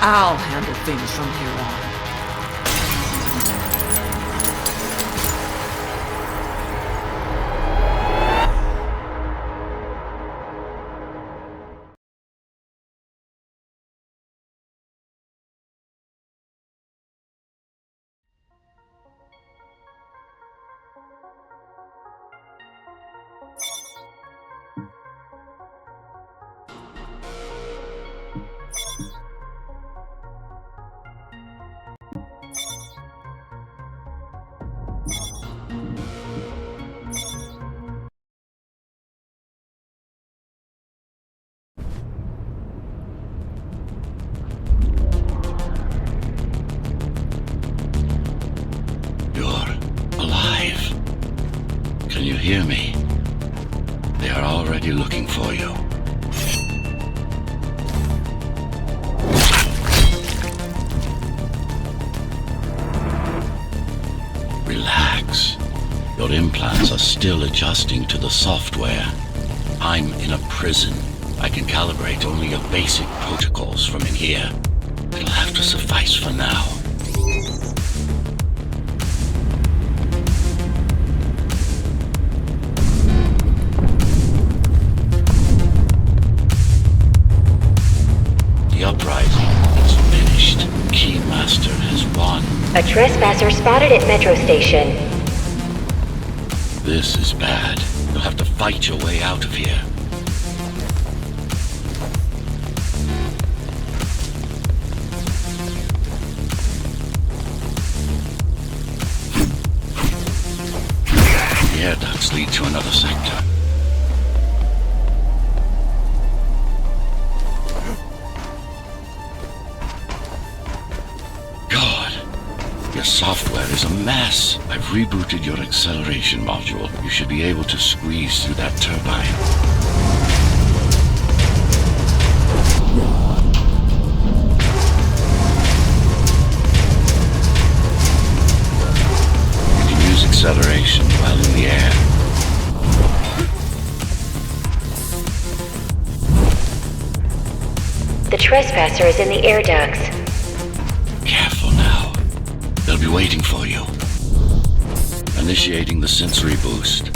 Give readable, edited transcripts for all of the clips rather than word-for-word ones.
I'll handle things from here on. Can you hear me? They are already looking for you. Relax. Your implants are still adjusting to the software. I'm in a prison. I can calibrate only your basic protocols from in here. It'll have to suffice for now. The uprising is finished. Keymaster has won. A trespasser spotted at Metro Station. This is bad. You'll have to fight your way out of here. The air ducts lead to another sector. Your software is a mess. I've rebooted your acceleration module. You should be able to squeeze through that turbine. You can use acceleration while in the air. The trespasser is in the air ducts. Careful now. They'll be waiting for you. Initiating the sensory boost.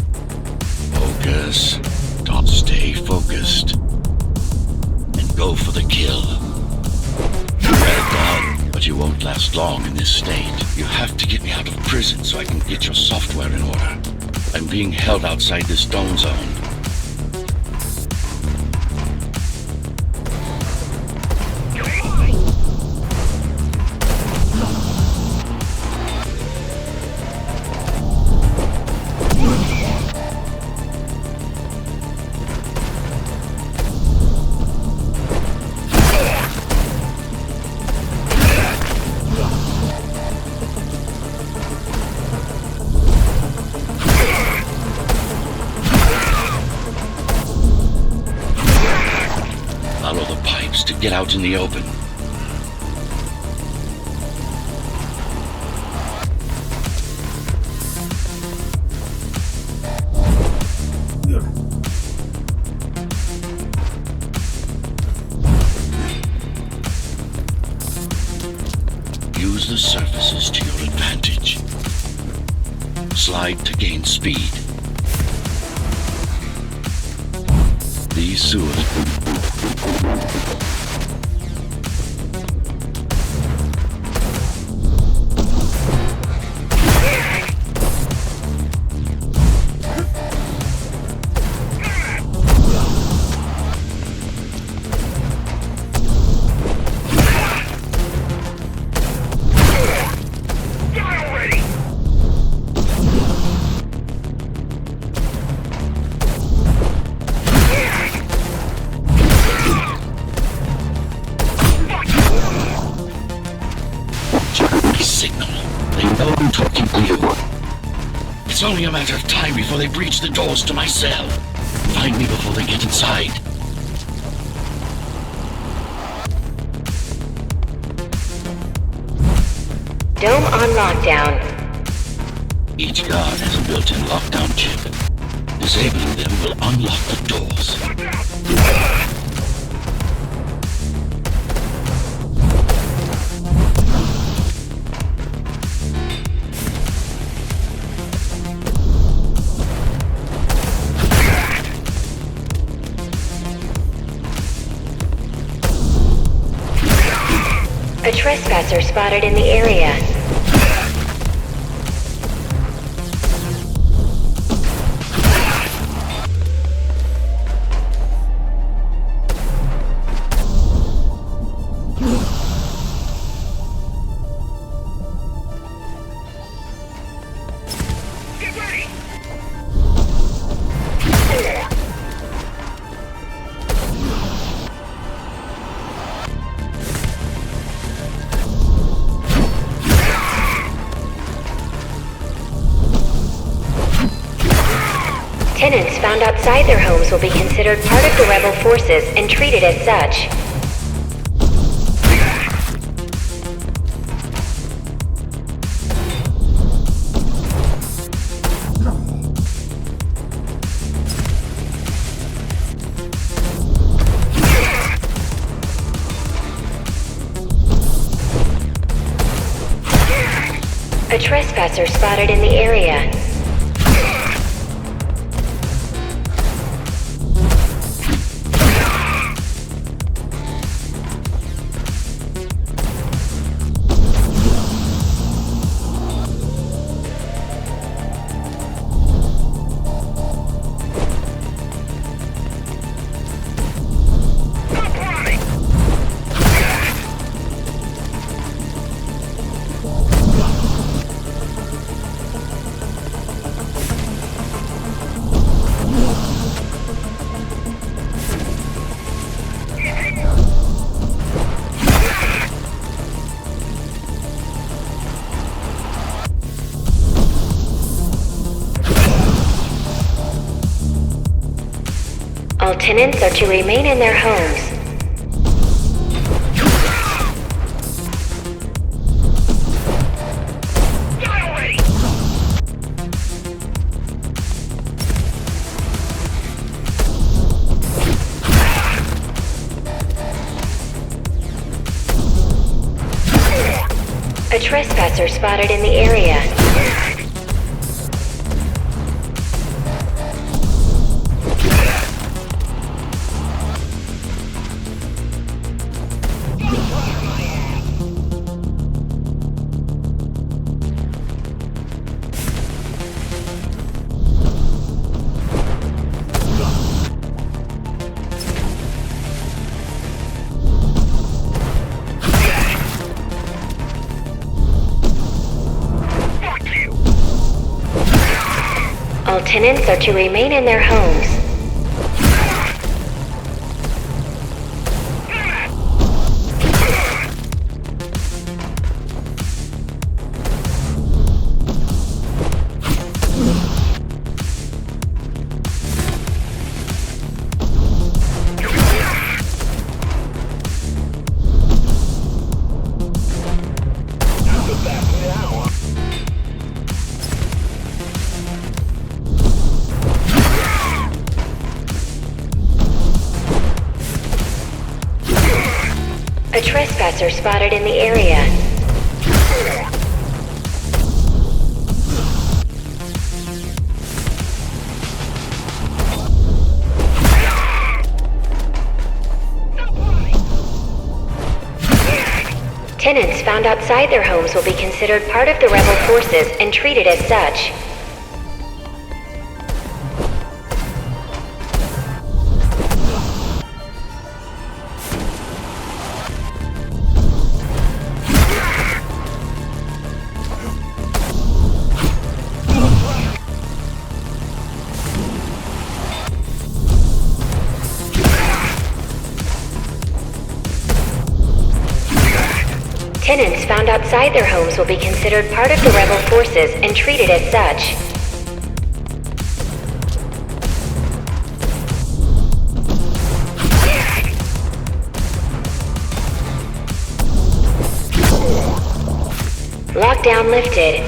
Focus. Don't stay focused. And go for the kill. Well done, but you won't last long in this state. You have to get me out of prison so I can get your software in order. I'm being held outside this dome zone. Follow the pipes to get out in the open. Use the surfaces to your advantage. Slide to gain speed. These sewers. Signal. They know I'm talking to you. It's only a matter of time before they breach the doors to my cell. Find me before they get inside. Dome on lockdown. Each guard has a built-in lockdown chip. Disabling them will unlock the doors. A trespasser spotted in the area. Tenants found outside their homes will be considered part of the rebel forces and treated as such. A trespasser spotted in the area. All tenants are to remain in their homes. A trespasser spotted in the area. All tenants are to remain in their homes. A trespasser spotted in the area. Tenants found outside their homes will be considered part of the rebel forces and treated as such. Tenants found outside their homes will be considered part of the rebel forces and treated as such. Lockdown lifted.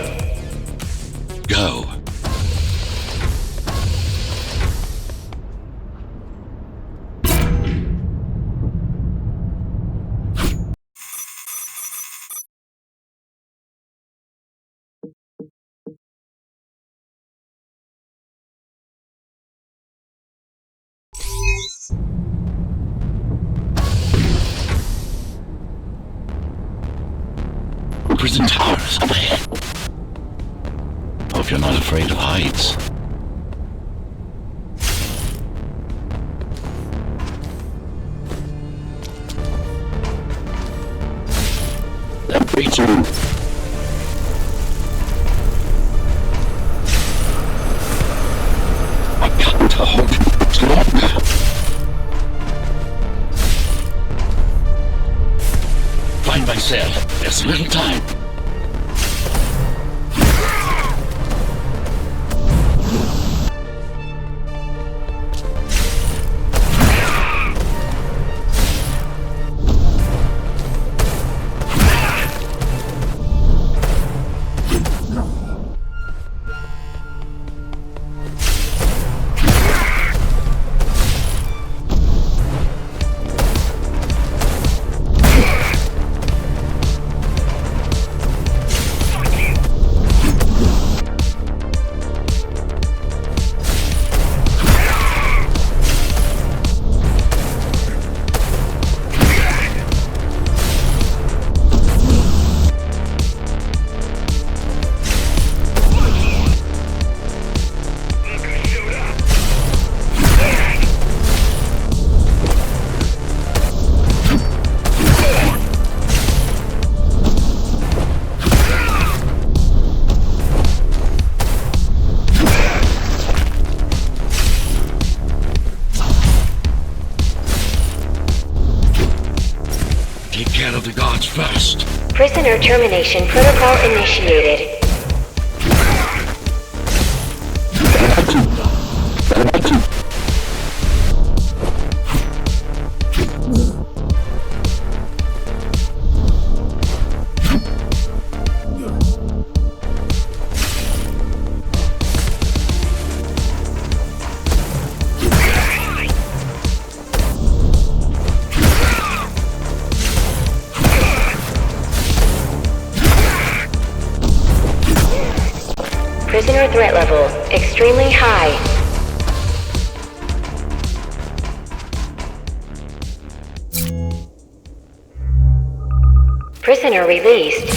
Go. prison towers up ahead. Hope you're not afraid of heights. That creature. I got to hold it longer. Find my cell. There's little time. Take care of the guards first. Prisoner termination protocol initiated. Prisoner threat level extremely high. Prisoner released.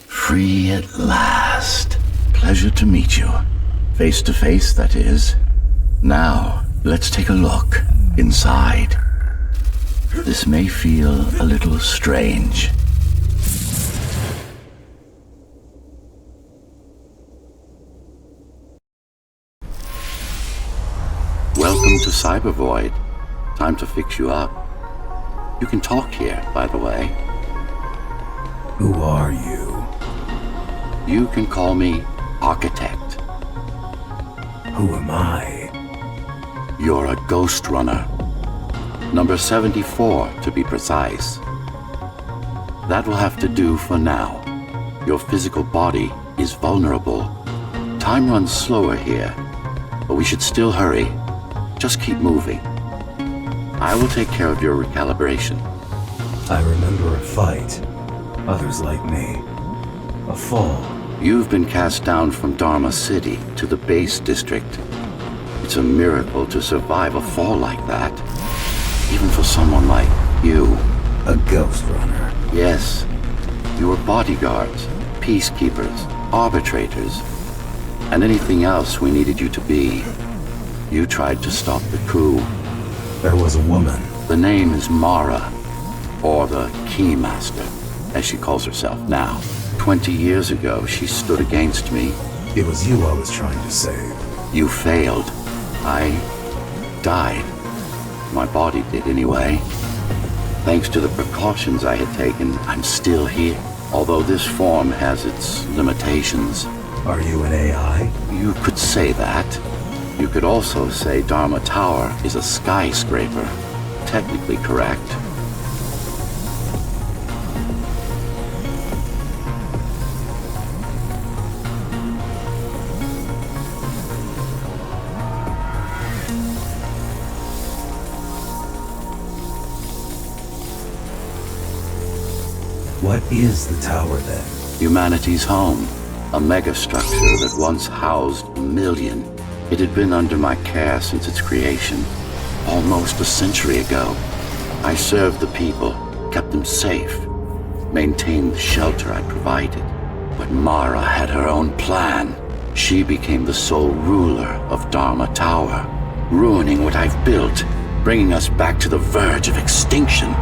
Free at last. Pleasure to meet you. Face to face, that is. Now, let's take a look inside. This may feel a little strange. Welcome to Cyber Void. Time to fix you up. You can talk here, by the way. Who are you? You can call me Architect. Who am I? You're a Ghostrunner. Number 74, to be precise. That will have to do for now. Your physical body is vulnerable. Time runs slower here, but we should still hurry. Just keep moving. I will take care of your recalibration. I remember a fight. Others like me. A fall. You've been cast down from Dharma City to the base district. It's a miracle to survive a fall like that. Even for someone like you. A Ghostrunner. Yes. You were bodyguards, peacekeepers, arbitrators, and anything else we needed you to be. You tried to stop the coup. There was a woman. The name is Mara, or the Keymaster, as she calls herself now. 20 years ago, she stood against me. It was you I was trying to save. You failed. I died. My body did anyway. Thanks to the precautions I had taken, I'm still here. Although this form has its limitations. Are you an AI? You could say that. You could also say Dharma Tower is a skyscraper. Technically correct. What is the tower then? Humanity's home. A megastructure that once housed 1,000,000. It had been under my care since its creation, almost a century ago. I served the people, kept them safe, maintained the shelter I provided. But Mara had her own plan. She became the sole ruler of Dharma Tower, ruining what I've built, bringing us back to the verge of extinction.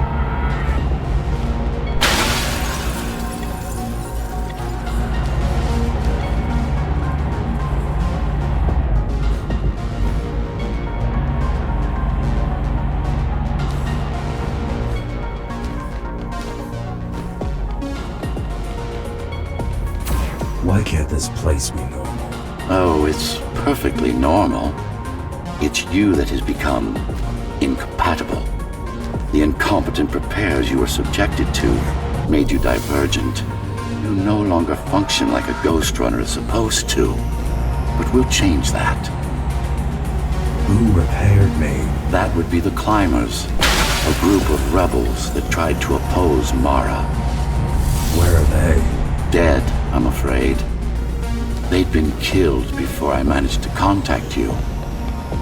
Why can't this place be normal? Oh, it's perfectly normal. It's you that has become incompatible. The incompetent repairs you were subjected to made you divergent. You no longer function like a Ghostrunner is supposed to. But we'll change that. Who repaired me? That would be the Climbers, a group of rebels that tried to oppose Mara. Where are they? Dead, I'm afraid. They'd been killed before I managed to contact you.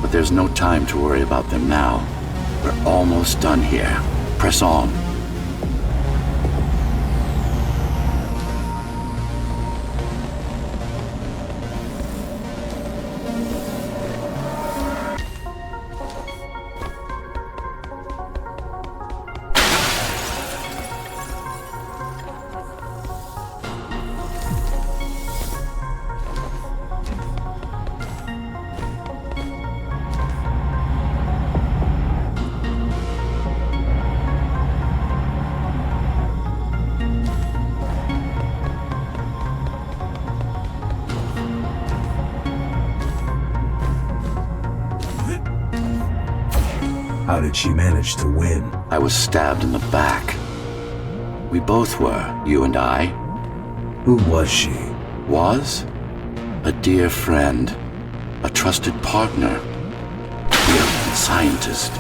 But there's no time to worry about them now. We're almost done here. Press on. How did she manage to win? I was stabbed in the back. We both were, you and I. Who was she? Was? A dear friend. A trusted partner. Brilliant scientist.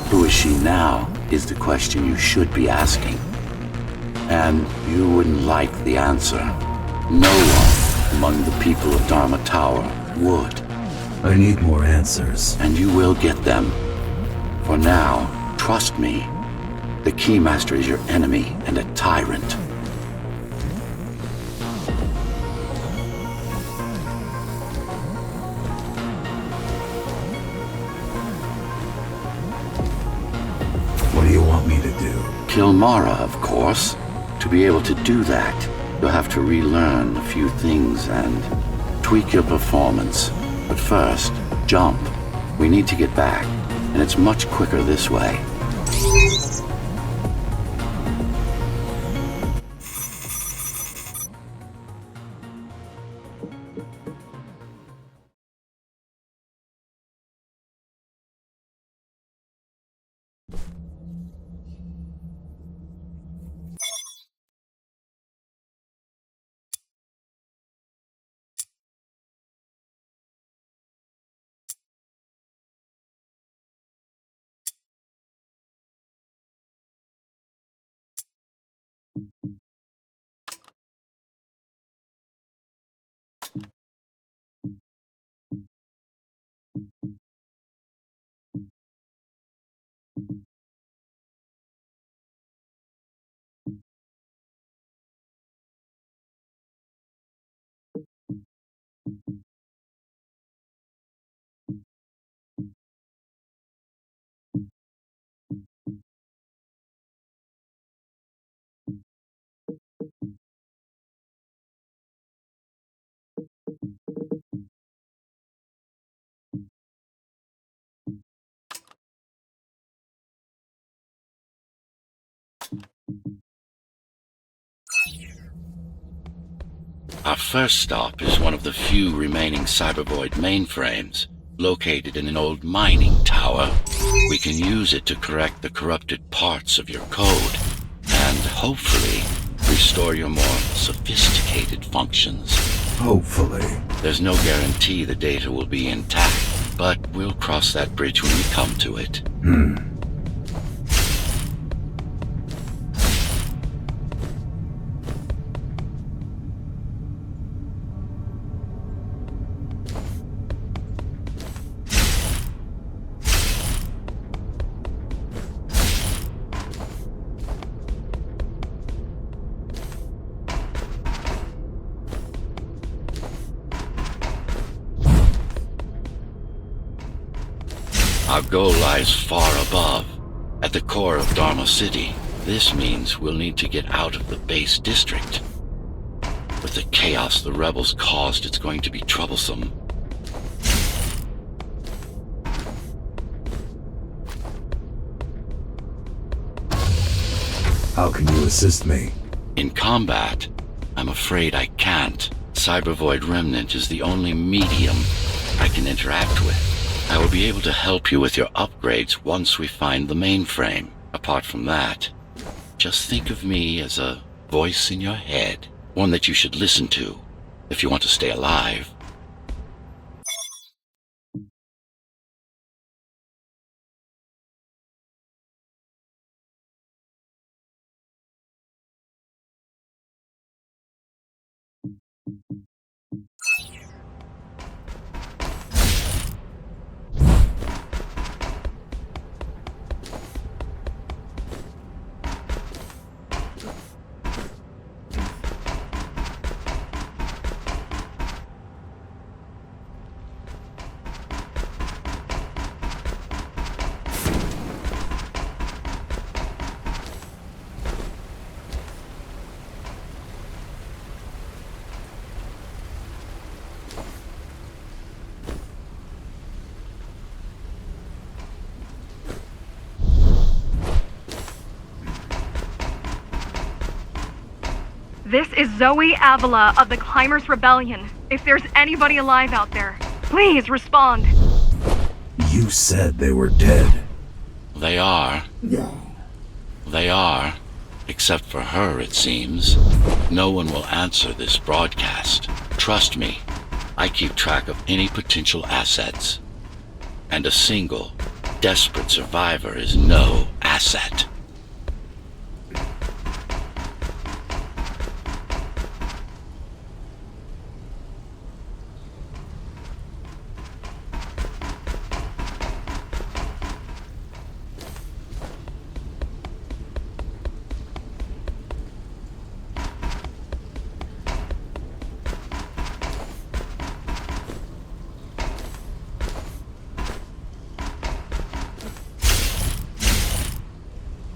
Who is she now is the question you should be asking. And you wouldn't like the answer. No one among the people of Dharma Tower would. I need more answers. And you will get them. For now, trust me. The Keymaster is your enemy and a tyrant. What do you want me to do? Kill Mara, of course. To be able to do that, you'll have to relearn a few things and tweak your performance. But first, jump. We need to get back, and it's much quicker this way. Our first stop is one of the few remaining Cybervoid mainframes, located in an old mining tower. We can use it to correct the corrupted parts of your code, and hopefully restore your more sophisticated functions. Hopefully. There's no guarantee the data will be intact, but we'll cross that bridge when we come to it. Our goal lies far above, at the core of Dharma City. This means we'll need to get out of the base district. With the chaos the rebels caused, it's going to be troublesome. How can you assist me? In combat, I'm afraid I can't. Cybervoid Remnant is the only medium I can interact with. I will be able to help you with your upgrades once we find the mainframe. Apart from that, just think of me as a voice in your head, one that you should listen to if you want to stay alive. This is Zoe Avila of the Climbers Rebellion. If there's anybody alive out there, please respond. You said they were dead. They are. They are. Except for her, it seems. No one will answer this broadcast. Trust me, I keep track of any potential assets. And a single, desperate survivor is no asset.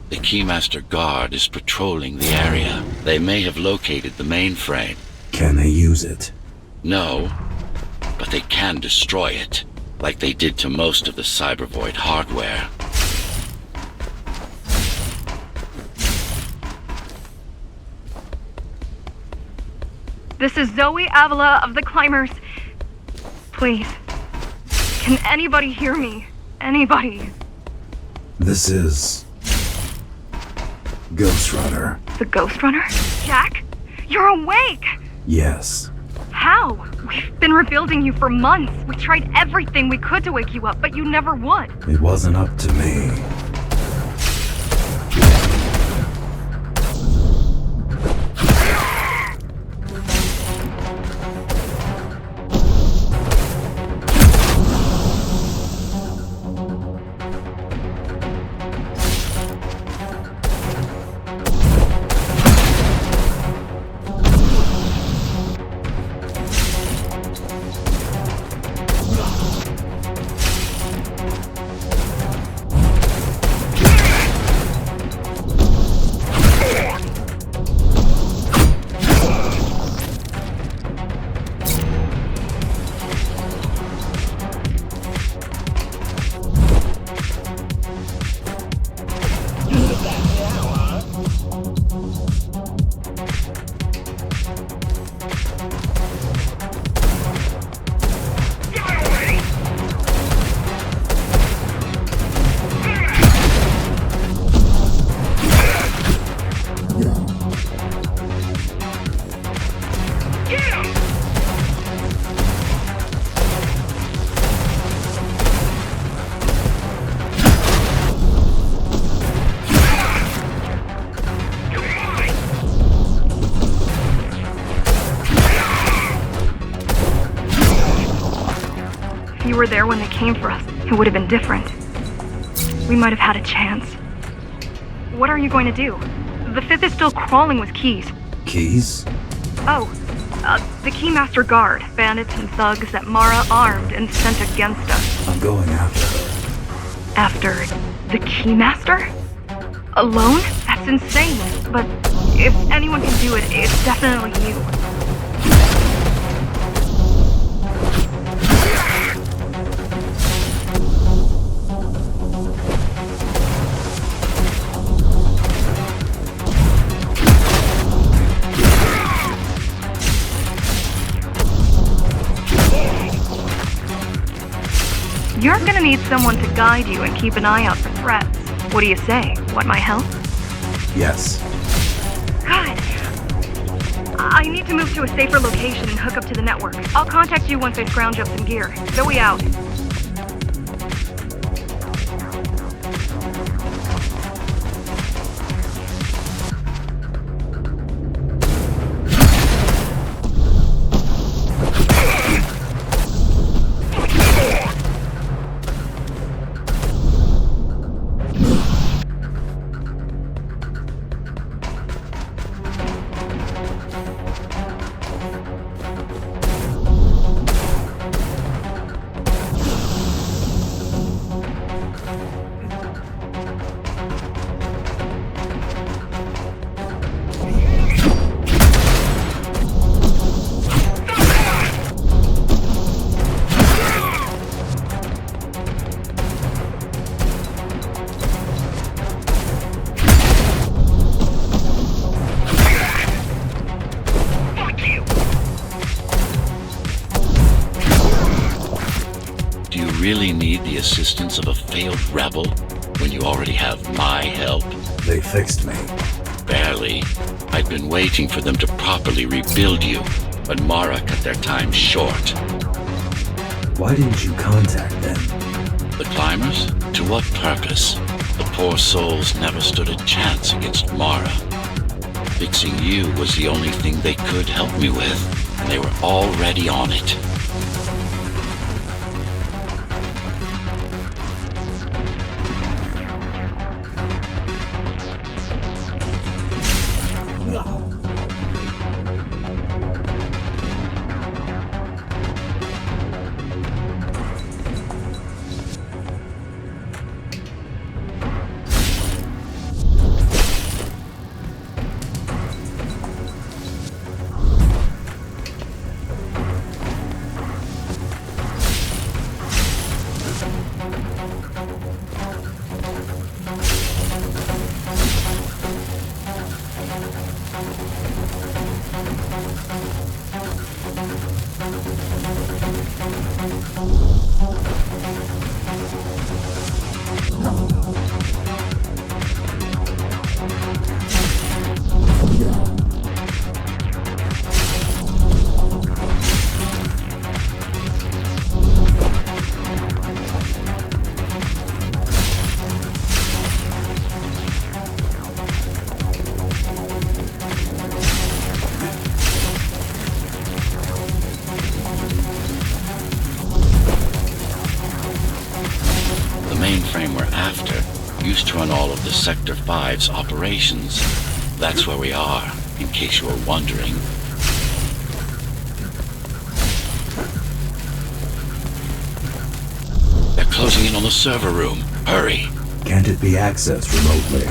The Keymaster Guard is patrolling the area. They may have located the mainframe. Can they use it? No, but they can destroy it, like they did to most of the Cybervoid hardware. This is Zoe Avila of the Climbers. Please, can anybody hear me? Anybody? This is... Ghostrunner. The Ghostrunner? Jack? You're awake! Yes. How? We've been rebuilding you for months. We tried everything we could to wake you up, but you never would. It wasn't up to me. If you were there when they came for us, it would have been different. We might have had a chance. What are you going to do? The Fifth is still crawling with keys. Keys? Oh, the Keymaster Guard, bandits and thugs that Mara armed and sent against us. I'm going after her. After the Keymaster? Alone? That's insane. But if anyone can do it, it's definitely you. You're gonna need someone to guide you and keep an eye out for threats. What do you say? Want my help? Yes. Good. I need to move to a safer location and hook up to the network. I'll contact you once I scrounge up some gear. Zoe out. Really need the assistance of a failed rebel when you already have my help? They fixed me. Barely. I'd been waiting for them to properly rebuild you, but Mara cut their time short. Why didn't you contact them? The climbers? To what purpose? The poor souls never stood a chance against Mara. Fixing you was the only thing they could help me with, and they were already on it. Mainframe we're after used to run all of the Sector 5's operations. That's where we are, in case you were wondering. They're closing in on the server room. Hurry. Can't it be accessed remotely?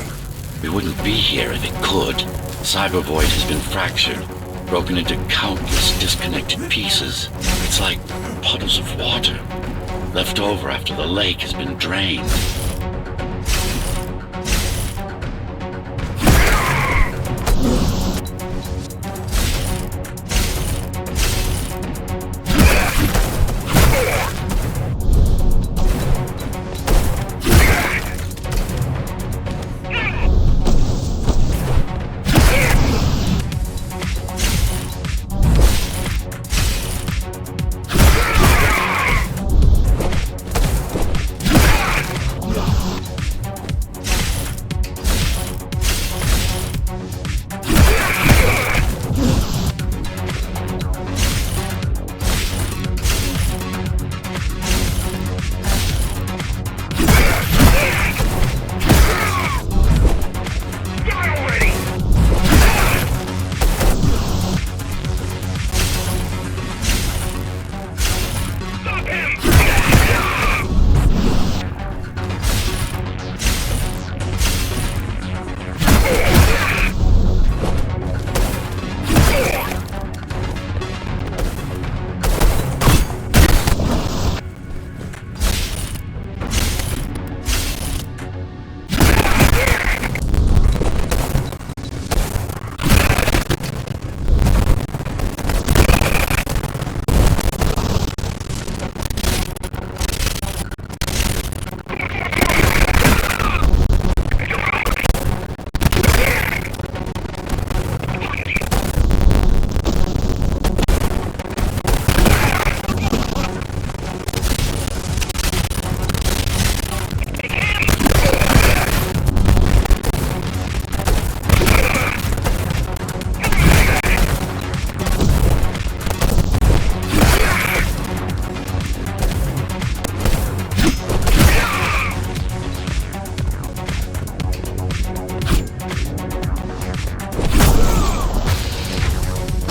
We wouldn't be here if it could. Cyber Void has been fractured, broken into countless disconnected pieces. It's like puddles of water, left over after the lake has been drained.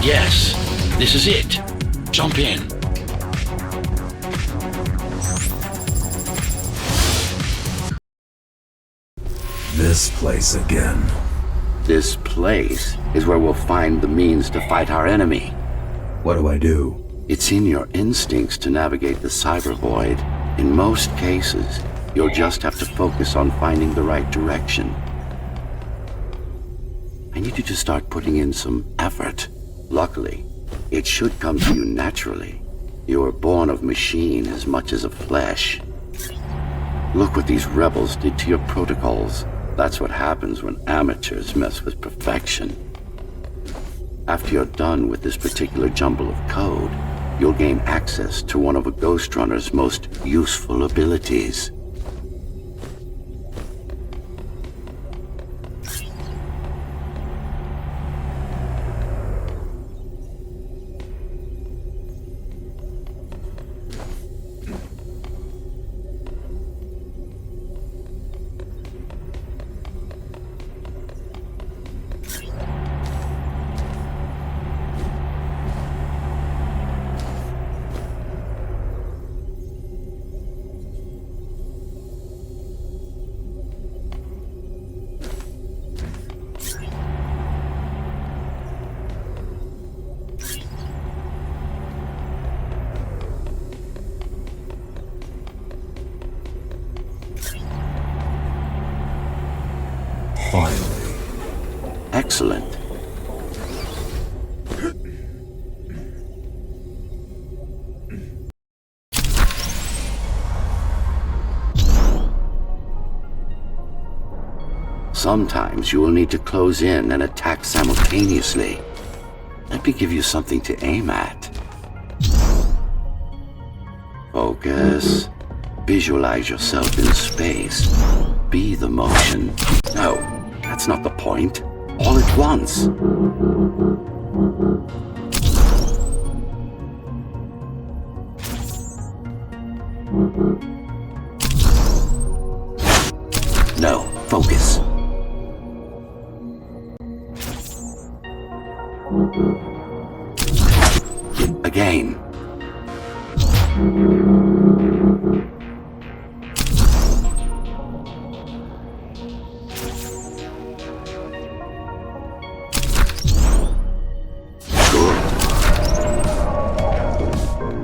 Yes, this is it. Jump in. This place again. This place is where we'll find the means to fight our enemy. What do I do? It's in your instincts to navigate the cyber void. In most cases, you'll just have to focus on finding the right direction. I need you to start putting in some effort. Luckily, it should come to you naturally. You were born of machine as much as of flesh. Look what these rebels did to your protocols. That's what happens when amateurs mess with perfection. After you're done with this particular jumble of code, you'll gain access to one of a Ghostrunner's most useful abilities. Finally. Excellent. Sometimes you will need to close in and attack simultaneously. Let me give you something to aim at. Focus. Visualize yourself in space. Be the motion. No, that's not the point. All at once. No, focus. Again.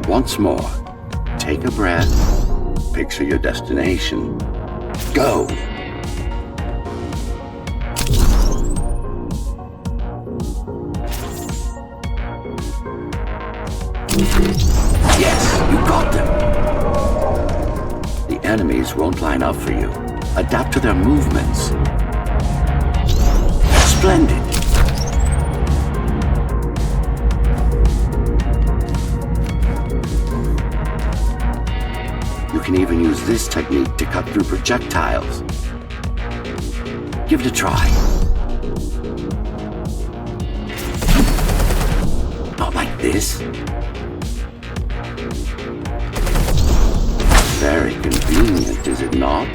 Once more, take a breath, picture your destination. Go! Yes, you got them! The enemies won't line up for you. Adapt to their movements. Splendid! You can even use this technique to cut through projectiles. Give it a try. Not like this. Very convenient, is it not?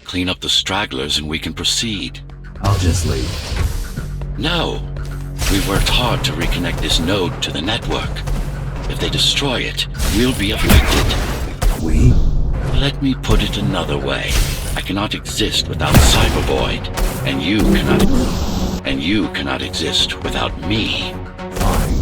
Clean up the stragglers and we can proceed. I'll just leave. No. We worked hard to reconnect this node to the network. If they destroy it, we'll be affected. We? Let me put it another way. I cannot exist without Cybervoid, and you cannot exist without me. Fine.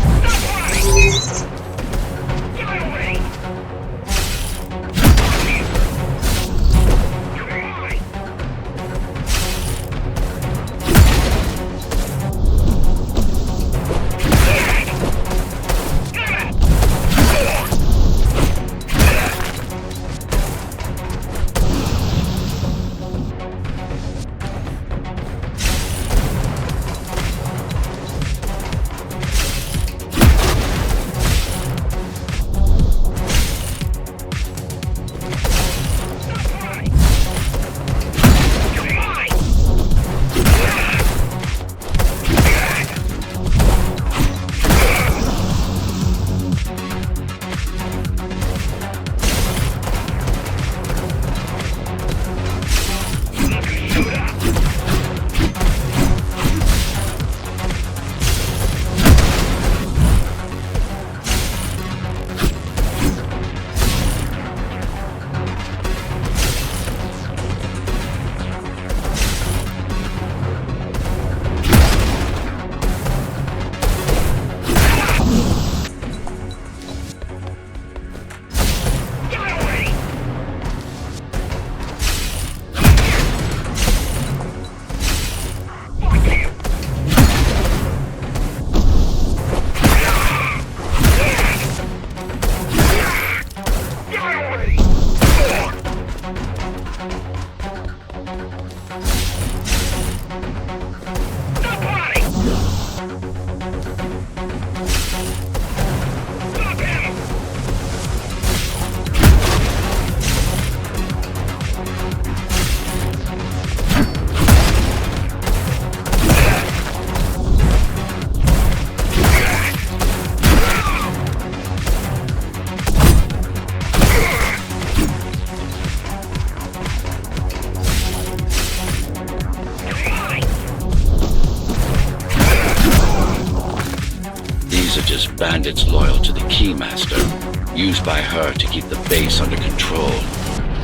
just bandits loyal to the Keymaster, used by her to keep the base under control.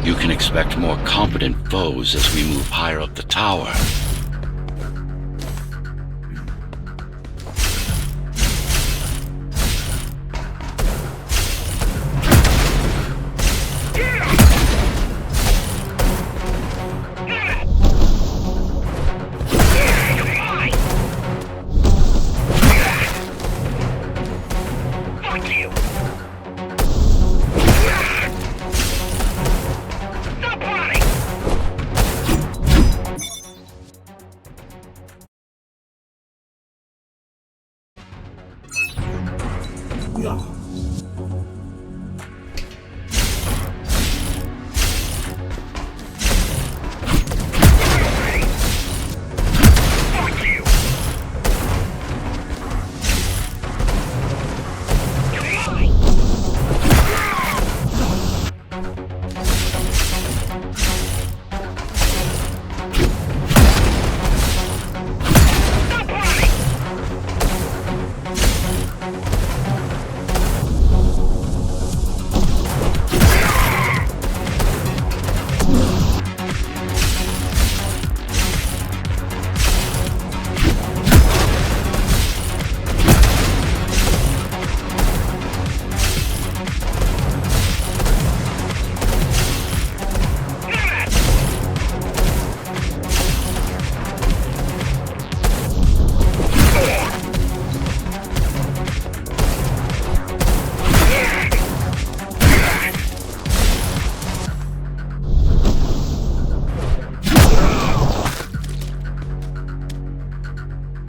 You can expect more competent foes as we move higher up the tower.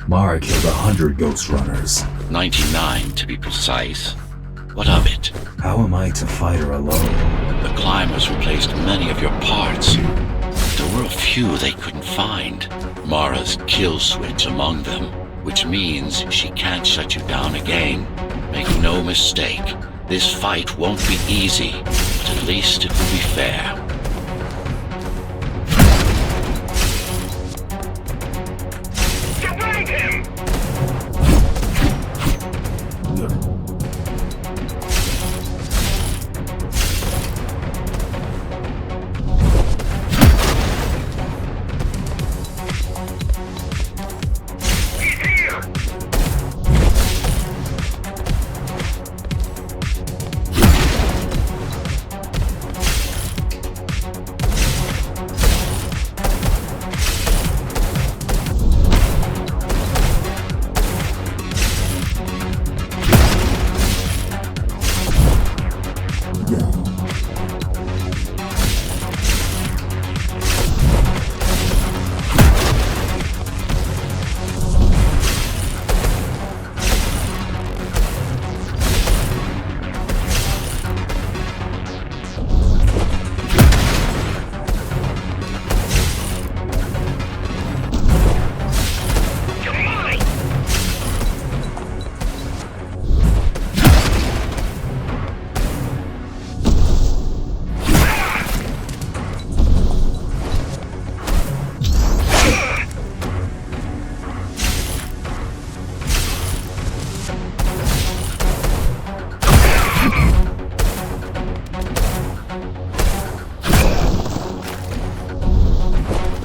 Mara killed 100 Ghostrunners. 99 to be precise. What of it? How am I to fight her alone? The climbers replaced many of your parts. There were a few they couldn't find. Mara's kill switch among them, which means she can't shut you down again. Make no mistake, this fight won't be easy, but at least it will be fair.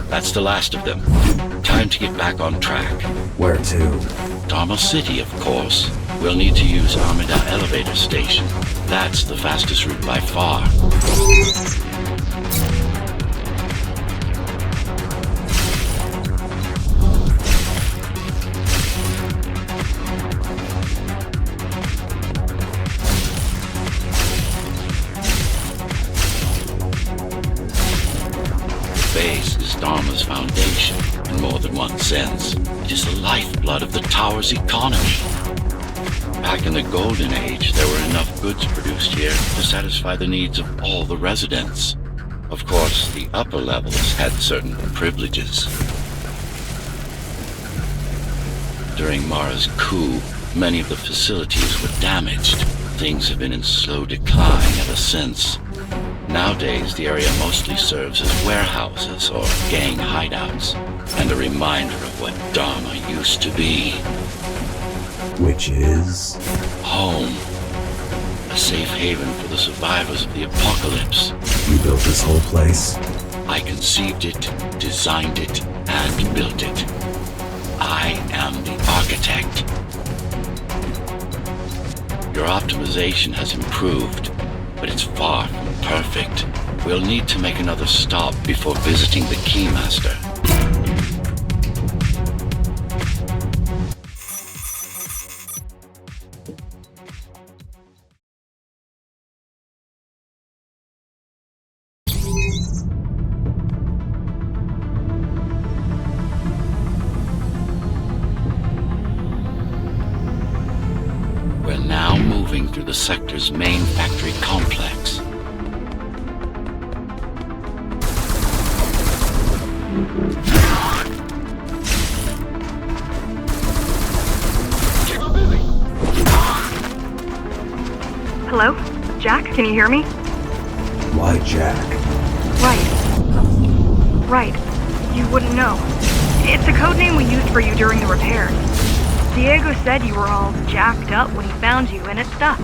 That's the last of them. Time to get back on track. Where to? Dharma City, of course. We'll need to use Amida Elevator Station. That's the fastest route by far. Base is Dharma's foundation, in more than one sense. It is the lifeblood of the tower's economy. Back in the Golden Age, there were enough goods produced here to satisfy the needs of all the residents. Of course, the upper levels had certain privileges. During Mara's coup, many of the facilities were damaged. Things have been in slow decline ever since. Nowadays, the area mostly serves as warehouses or gang hideouts, and a reminder of what Dharma used to be. Which is? Home. A safe haven for the survivors of the apocalypse. You built this whole place? I conceived it, designed it, and built it. I am the architect. Your optimization has improved, but it's far from perfect. We'll need to make another stop before visiting the Keymaster. We're now moving through the sector's main factory complex. Hello? Jack, can you hear me? Why Jack? Right. You wouldn't know. It's a code name we used for you during the repairs. Diego said you were all jacked up when he found you, and it stuck.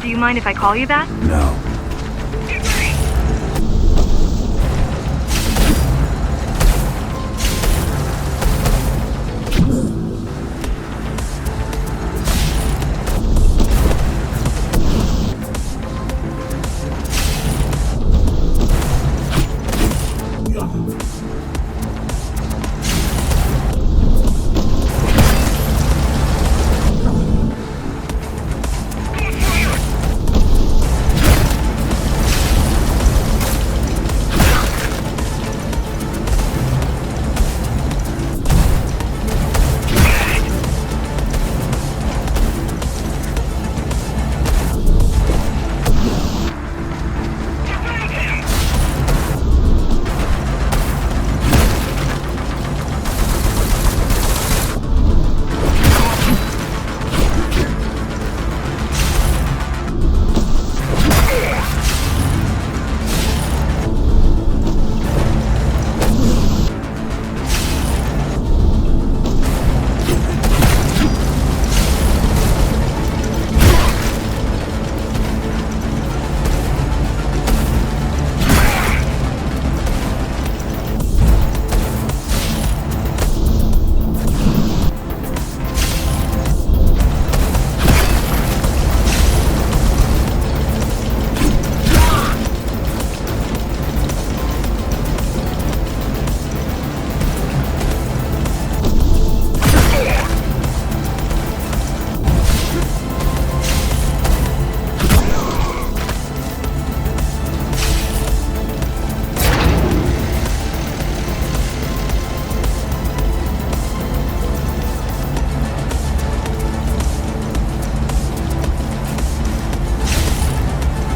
Do you mind if I call you that? No.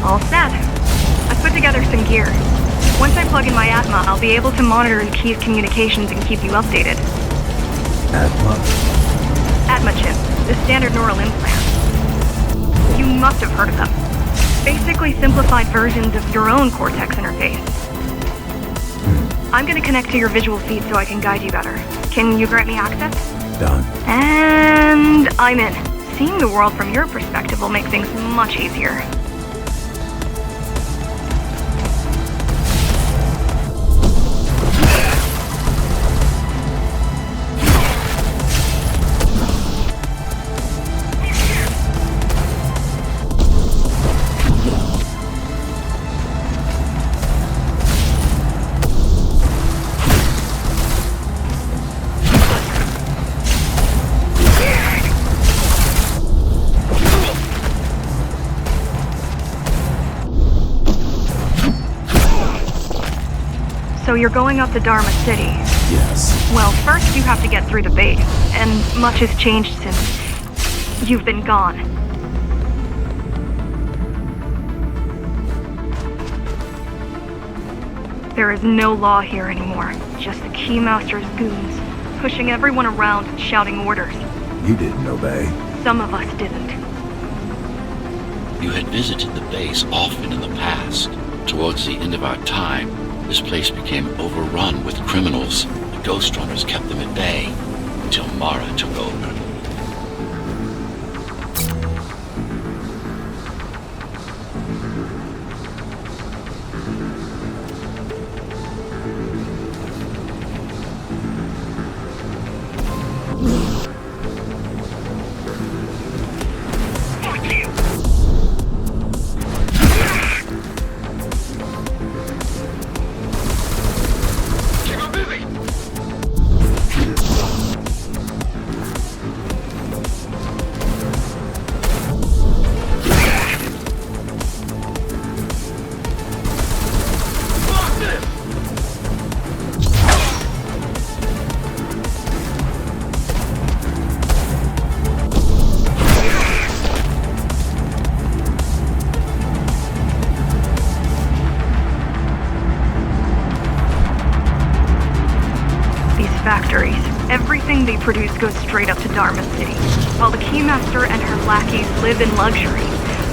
All set. I put together some gear. Once I plug in my Atma, I'll be able to monitor the key's communications and keep you updated. Atma? Atma chip, the standard neural implant. You must have heard of them. Basically simplified versions of your own Cortex interface. I'm gonna connect to your visual feed so I can guide you better. Can you grant me access? Done. And I'm in. Seeing the world from your perspective will make things much easier. So you're going up to Dharma City. Yes. Well, first you have to get through the base, and much has changed since you've been gone. There is no law here anymore, just the Keymaster's goons, pushing everyone around and shouting orders. You didn't obey. Some of us didn't. You had visited the base often in the past. Towards the end of our time, this place became overrun with criminals. The Ghostrunners kept them at bay until Mara took over. they produce goes straight up to Dharma City. While the Keymaster and her lackeys live in luxury,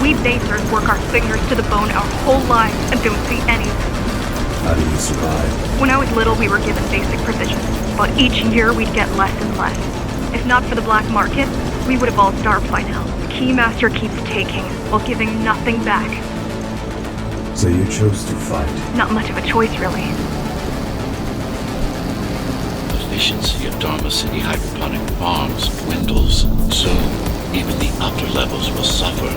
we basers work our fingers to the bone our whole lives and don't see anything. How do you survive? When I was little, we were given basic provisions, but each year we'd get less and less. If not for the black market, we would have all starved by now. The Keymaster keeps taking, while giving nothing back. So you chose to fight. Not much of a choice, really. The efficiency of Dharma City hydroponic farms dwindles. Soon, even the upper levels will suffer.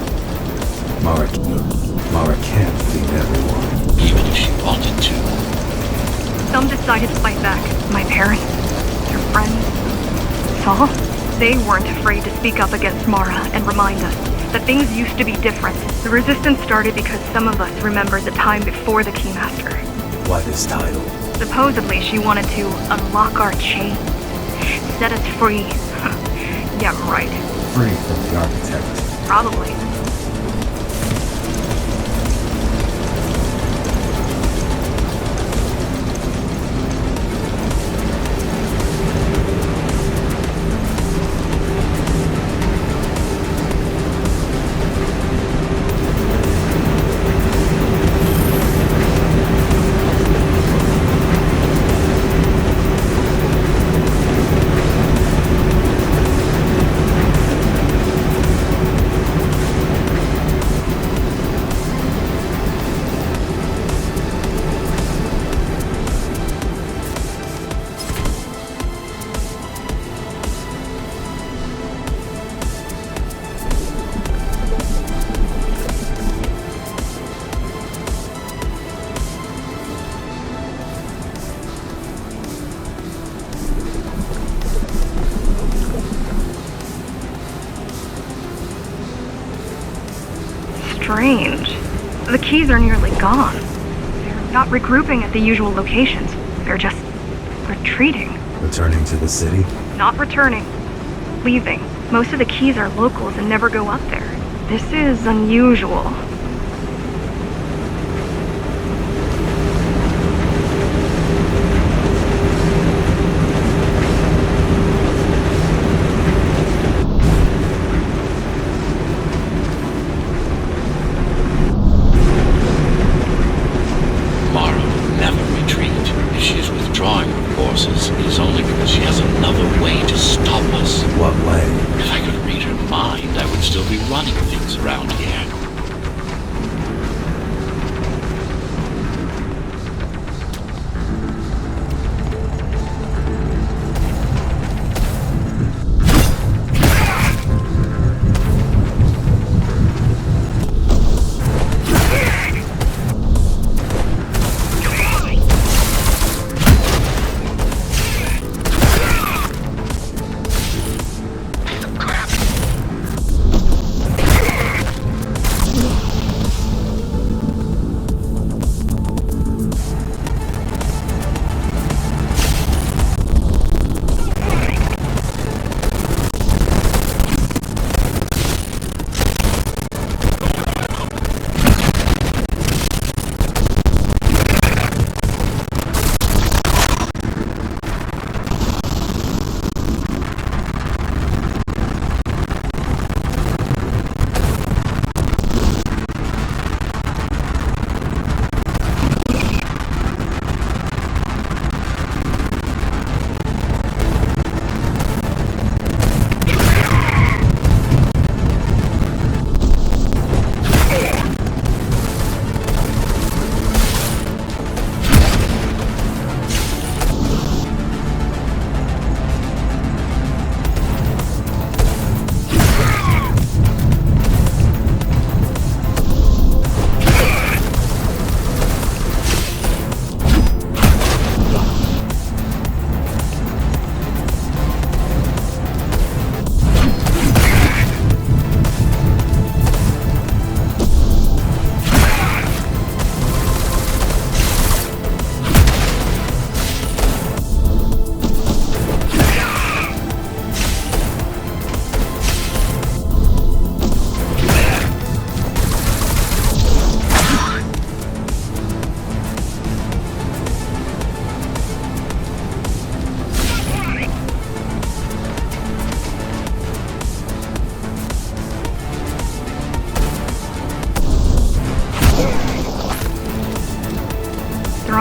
Mara can't feed everyone. Even if she wanted to. Some decided to fight back. My parents, their friends, Saul. They weren't afraid to speak up against Mara and remind us that things used to be different. The resistance started because some of us remembered the time before the Keymaster. Why this title? Supposedly, she wanted to unlock our chains, set us free. Yeah, right. Free from the architect. Probably. Strange. The keys are nearly gone. They're not regrouping at the usual locations. They're just retreating. Returning to the city? Not returning. Leaving. Most of the keys are locals and never go up there. This is unusual. It is only because she has another way to stop us. What way? If I could read her mind, I would still be running things around here.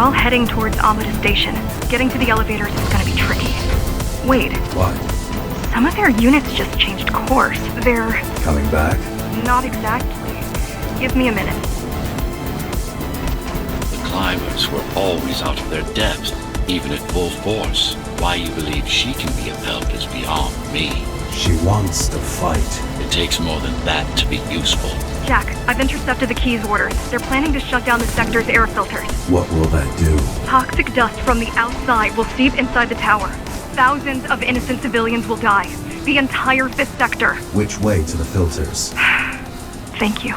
all heading towards Amada Station. Getting to the elevators is gonna be tricky. Wait, What? some of their units just changed course. They're... Coming back? not exactly. Give me a minute. The climbers were always out of their depth, even at full force. Why you believe she can be of help is beyond me. She wants to fight. It takes more than that to be useful. Jack, I've intercepted the Key's orders. They're planning to shut down the sector's air filters. What will that do? Toxic dust from the outside will seep inside the tower. Thousands of innocent civilians will die. The entire 5th sector. Which way to the filters? Thank you.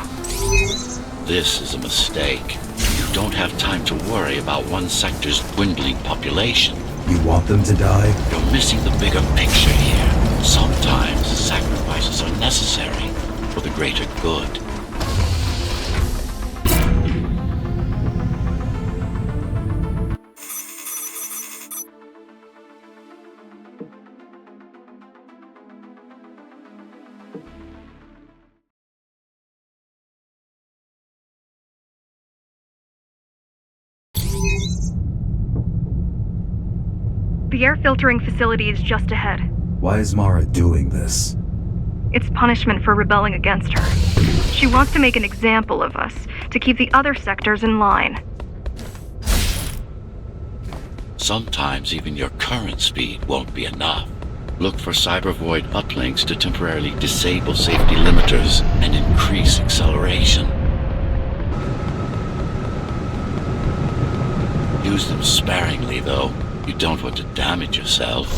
This is a mistake. You don't have time to worry about one sector's dwindling population. You want them to die? You're missing the bigger picture here. Sometimes sacrifices are necessary for the greater good. The air filtering facility is just ahead. Why is Mara doing this? It's punishment for rebelling against her. She wants to make an example of us, to keep the other sectors in line. Sometimes even your current speed won't be enough. Look for cybervoid uplinks to temporarily disable safety limiters and increase acceleration. Use them sparingly, though. You don't want to damage yourself.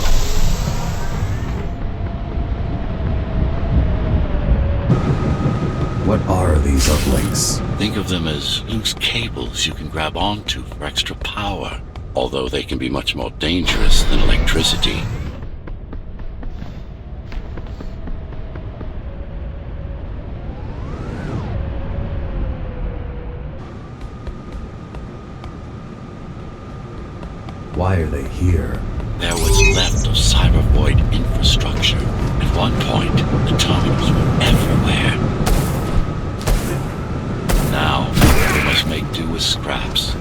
What are these uplinks? Think of them as loose cables you can grab onto for extra power, although they can be much more dangerous than electricity. Why are they here? They're what's left of cybervoid infrastructure. At one point, the terminals were everywhere. Now, we must make do with scraps.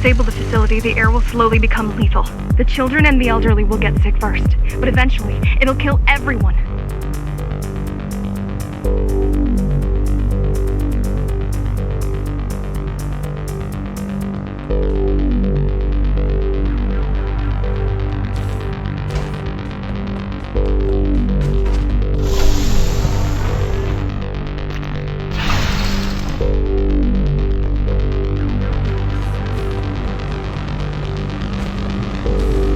disable the facility, the air will slowly become lethal. The children and the elderly will get sick first, but eventually, it'll kill everyone.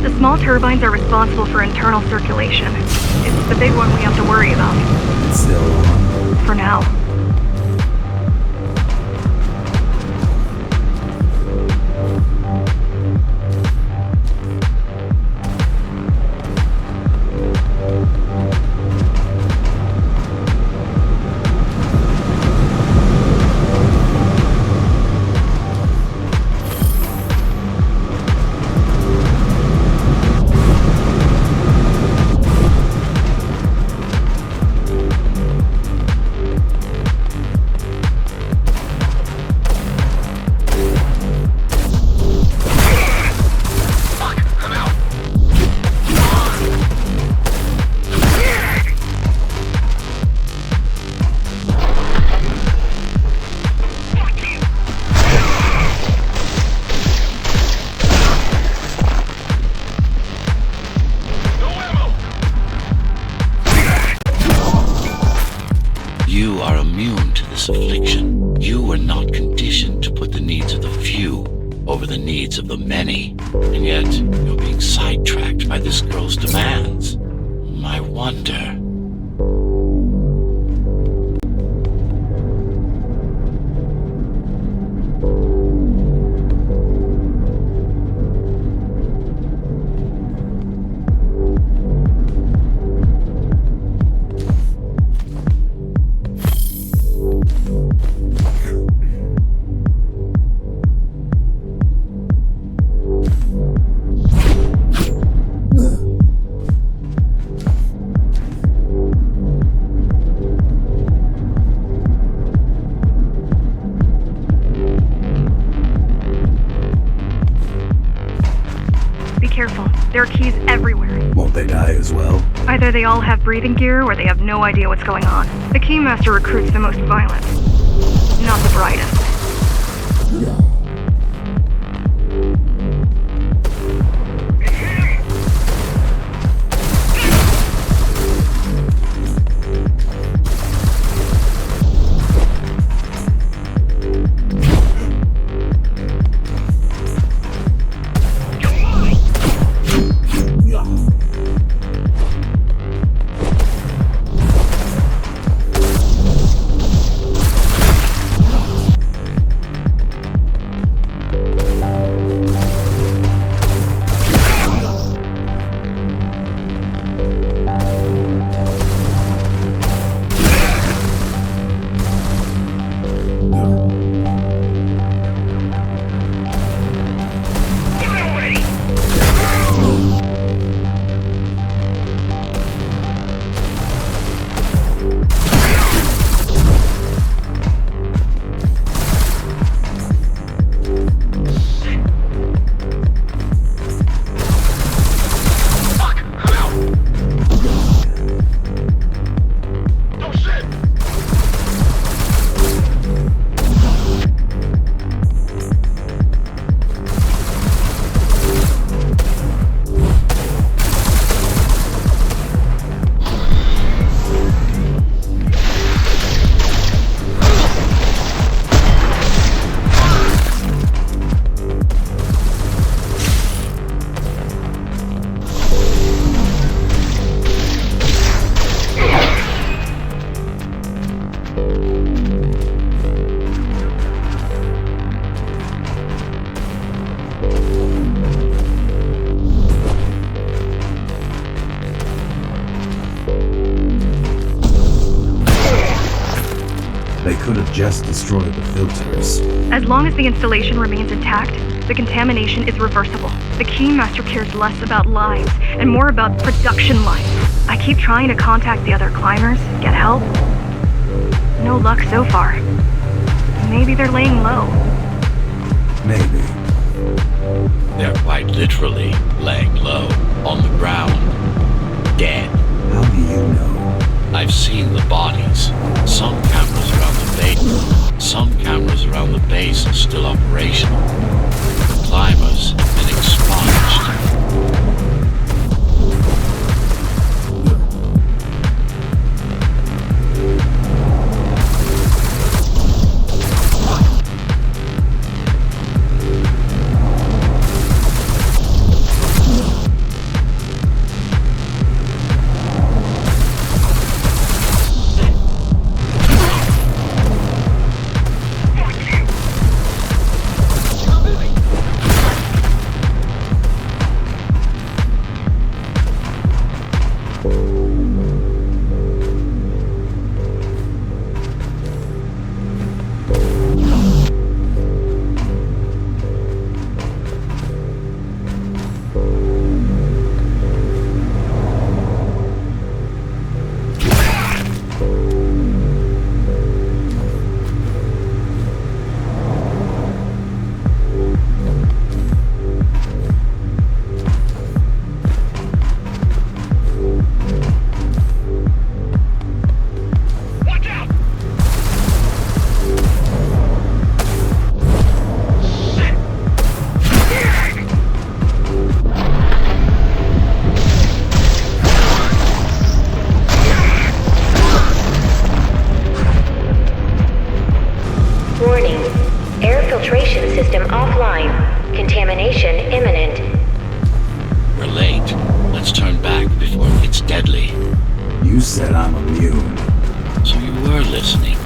The small turbines are responsible for internal circulation. It's the big one we have to worry about. It's still on. For now. You are immune to this affliction. You were not conditioned to put the needs of the few over the needs of the many. And yet, you're being sidetracked by this girl's demands. I wonder... Careful. There are keys everywhere. Won't they die as well? Either they all have breathing gear or they have no idea what's going on. The Keymaster recruits the most violent, not the brightest. They could have just destroyed the filters. As long as the installation remains intact, the contamination is reversible. The Keymaster cares less about lives and more about production lines. I keep trying to contact the other climbers, get help. No luck so far. Maybe they're laying low. Maybe. They're quite literally laying low, on the ground, dead. How do you know? I've seen the bodies. Some cameras around the base are still operational. The climbers have been expunged. Warning. Air filtration system offline. Contamination imminent. We're late. Let's turn back before it gets deadly. You said I'm immune. So you were listening.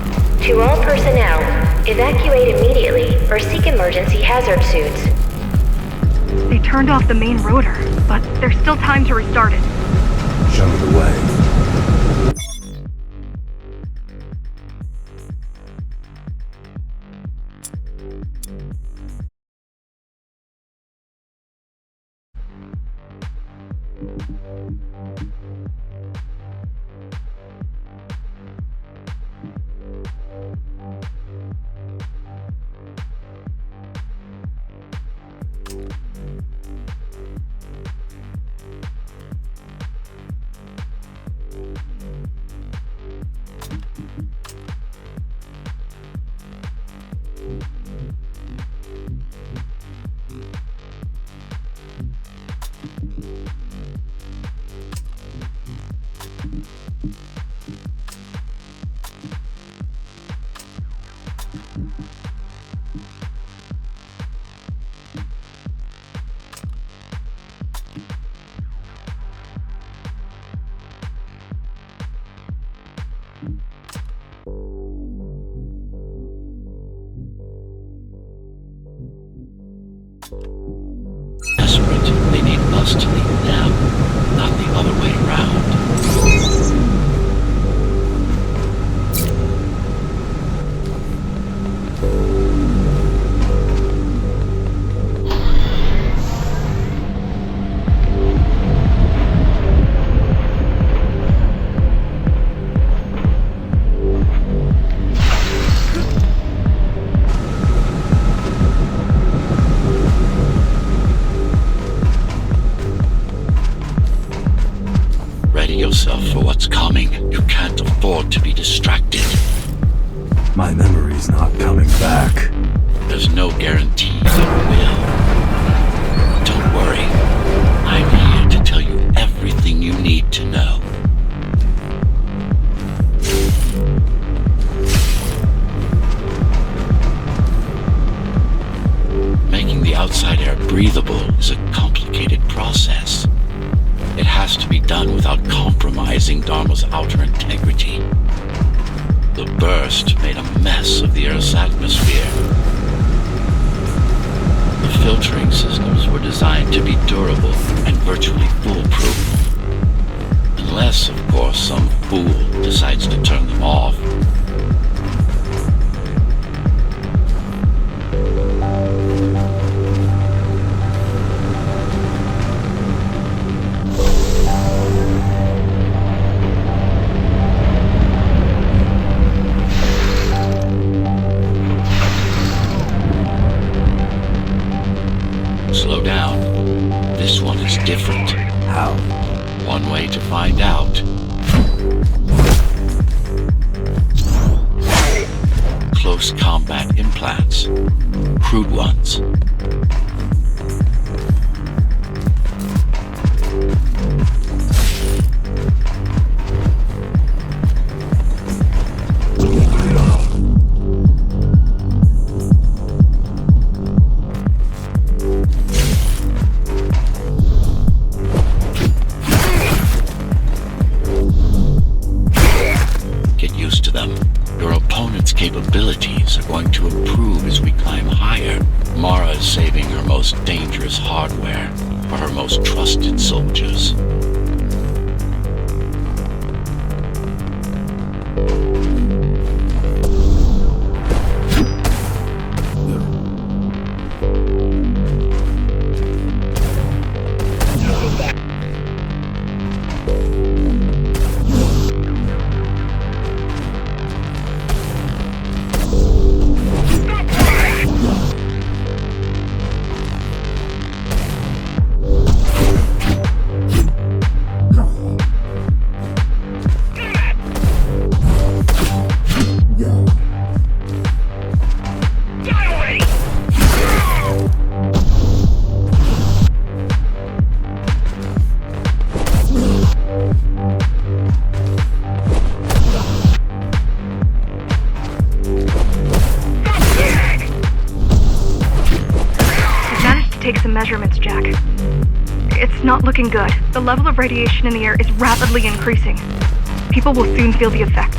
To all personnel, evacuate immediately or seek emergency hazard suits. They turned off the main rotor, but there's still time to restart it. Show me the way. Desperate, they need us to lead them, not the other way around. Ready yourself for what's coming. You can't afford to be distracted. My memory's not coming back. There's no guarantee that it will. Don't worry. I'm here to tell you everything you need to know. Making the outside air breathable is a complicated process. It has to be done without compromising Dharma's outer integrity. The burst made a mess of the Earth's atmosphere. The filtering systems were designed to be durable and virtually foolproof. Unless, of course, some fool decides to turn them off. close combat implants. Crude ones. Get used to them. Your opponent's capabilities are going to improve as we climb higher. Mara is saving her most dangerous hardware for her most trusted soldiers. Take some measurements, Jack. It's not looking good. The level of radiation in the air is rapidly increasing. People will soon feel the effects.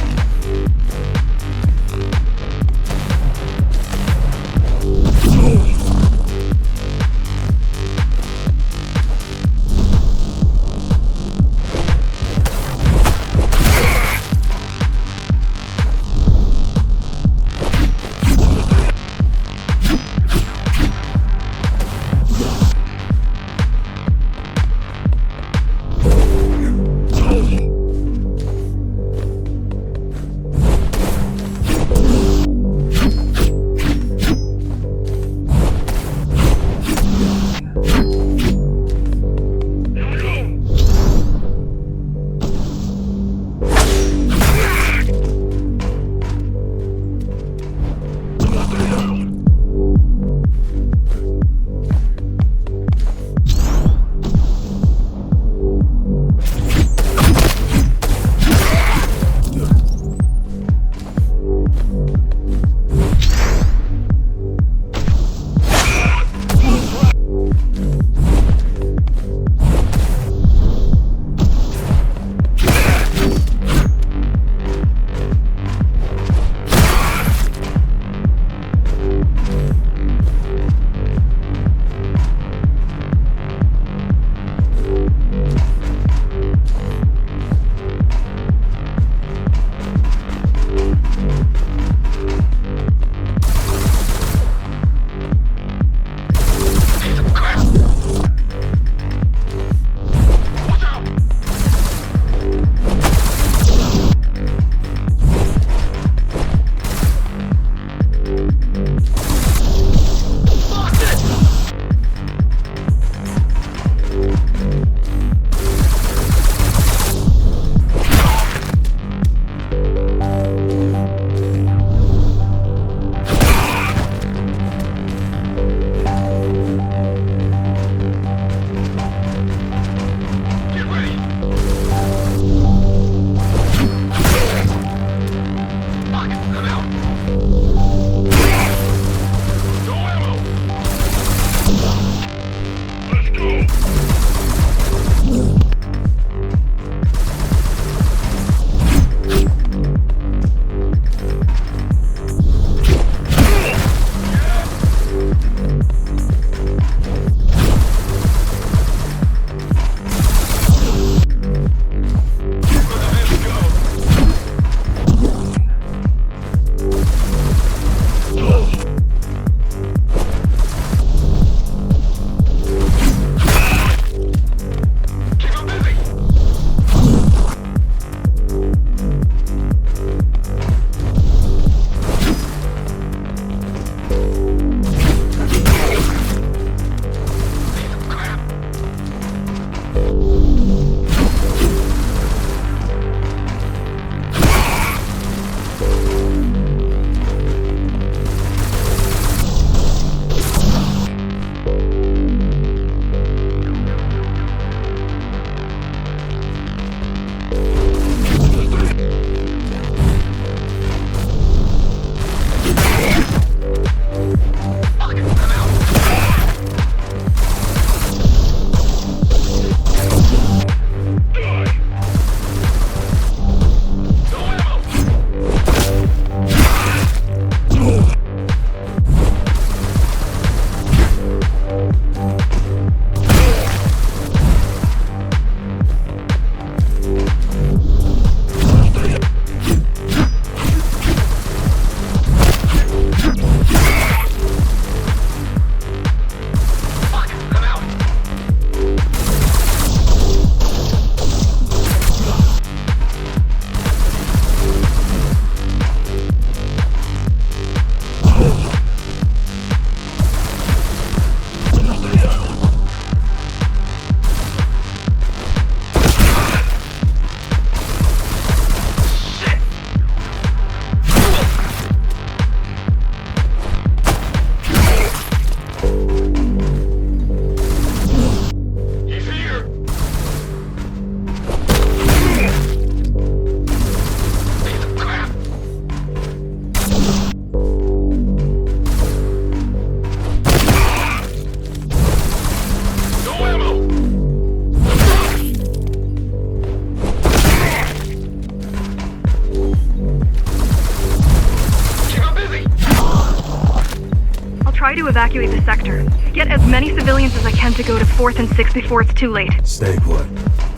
try to evacuate the sector. Get as many civilians as I can to go to 4th and 6th before it's too late. Stay put.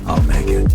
I'll make it.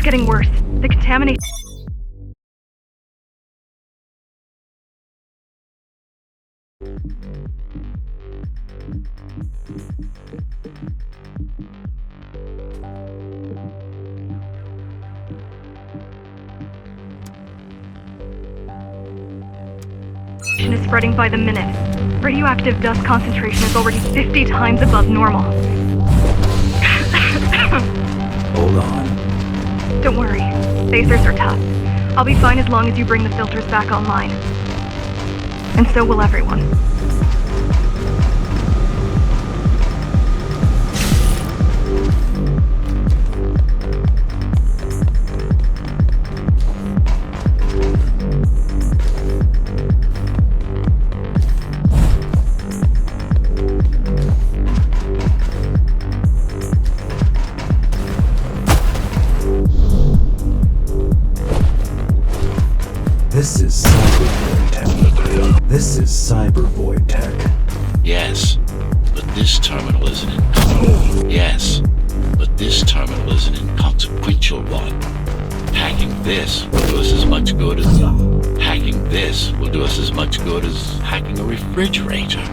getting worse. The contamination... is spreading by the minute. Radioactive dust concentration is already 50 times above normal. Hold on. Don't worry. Spacers are tough. I'll be fine as long as you bring the filters back online. And so will everyone. This is cybervoid tech. Yes, but this terminal is an inconsequential one. Hacking this will do us as much good as hacking a refrigerator.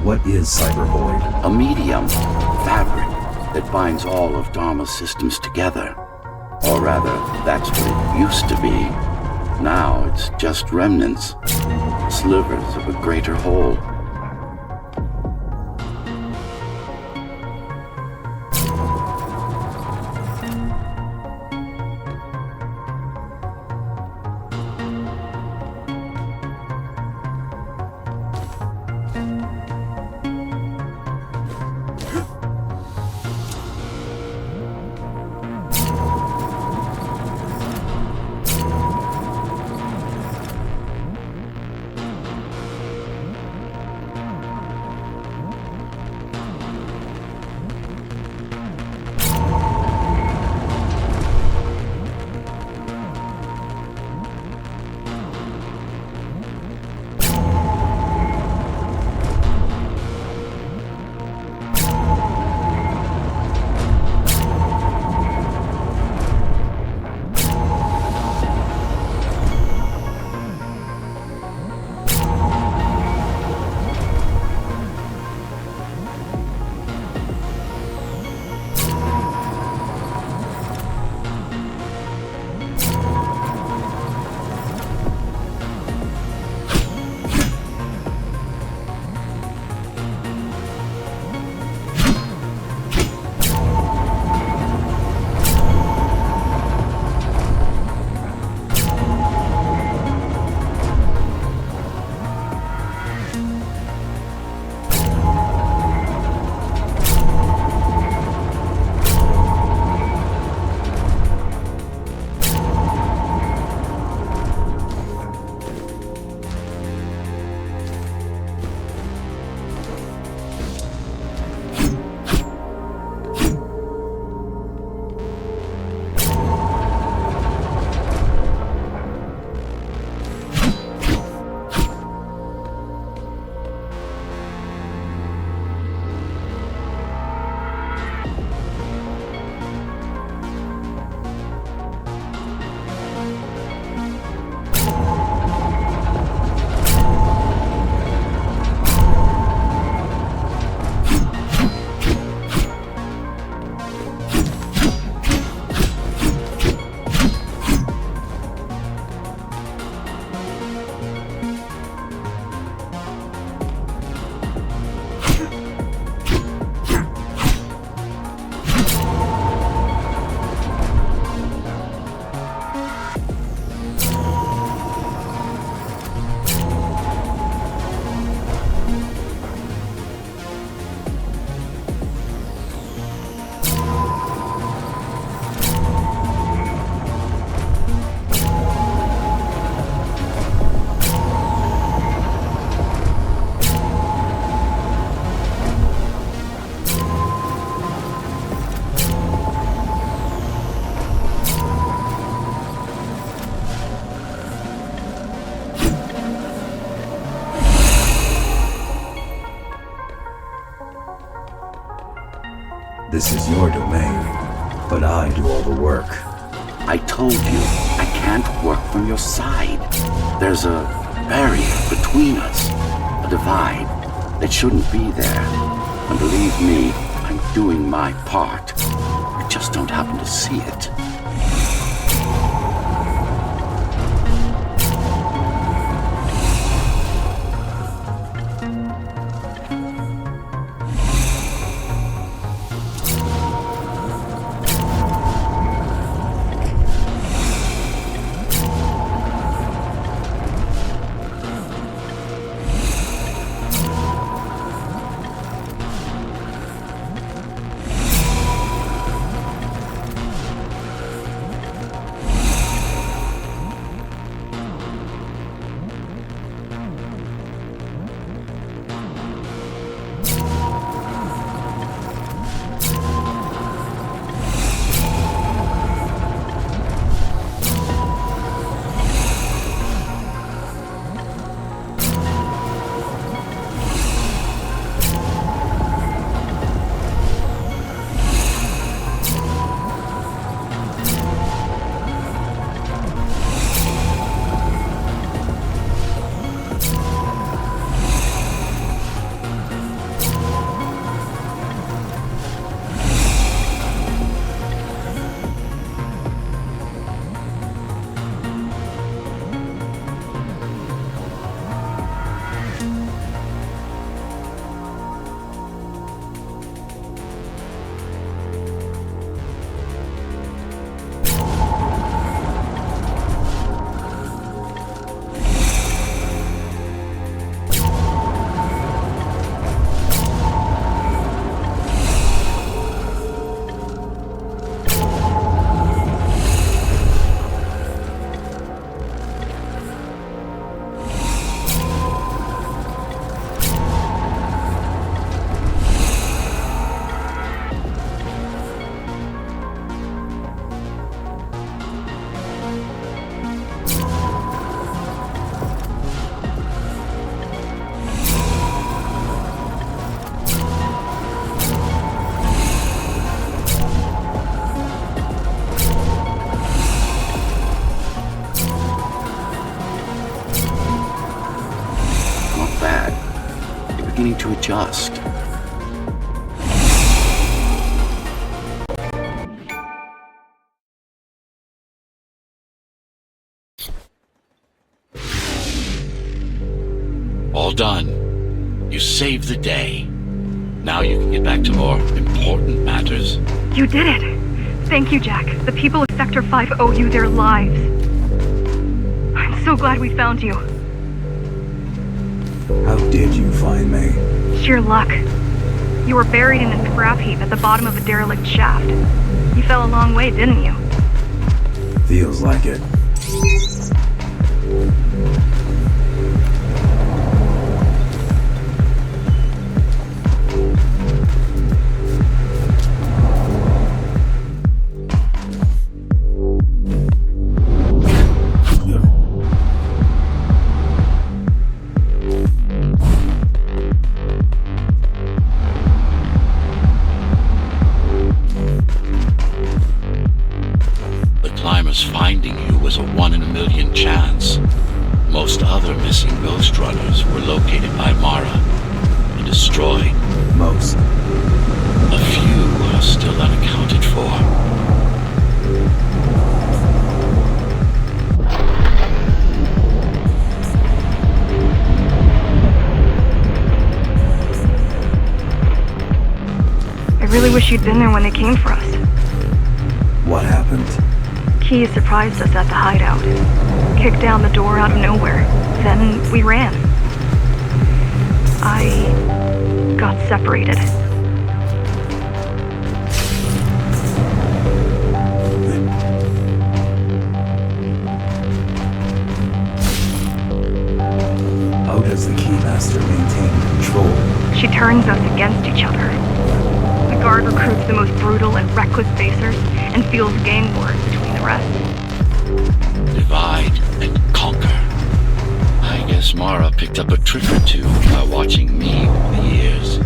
What is cybervoid? A medium, fabric, that binds all of Dharma's systems together. Or rather, that's what it used to be. Now it's just remnants, slivers of a greater whole. This is your domain, but I do all the work. I told you, I can't work from your side. There's a barrier between us, a divide. It shouldn't be there. And believe me, I'm doing my part. I just don't happen to see it. Beginning to adjust. All done. You saved the day. Now you can get back to more important matters. You did it! Thank you, Jack. The people of Sector 5 owe you their lives. I'm so glad we found you. How did you find me? Sheer luck. You were buried in a scrap heap at the bottom of a derelict shaft. You fell a long way, didn't you? Feels like it. Finding you was a 1 in a million chance. Most other missing Ghostrunners were located by Mara and destroyed. Most. A few are still unaccounted for. I really wish you'd been there when they came for us. What happened? Key surprised us at the hideout. Kicked down the door out of nowhere. Then we ran. I got separated. How does the Keymaster maintain control? She turns us against each other. The guard recruits the most brutal and reckless facers and fuels gang wars between the rest. Divide and conquer. I guess Mara picked up a trick or two by watching me over the years.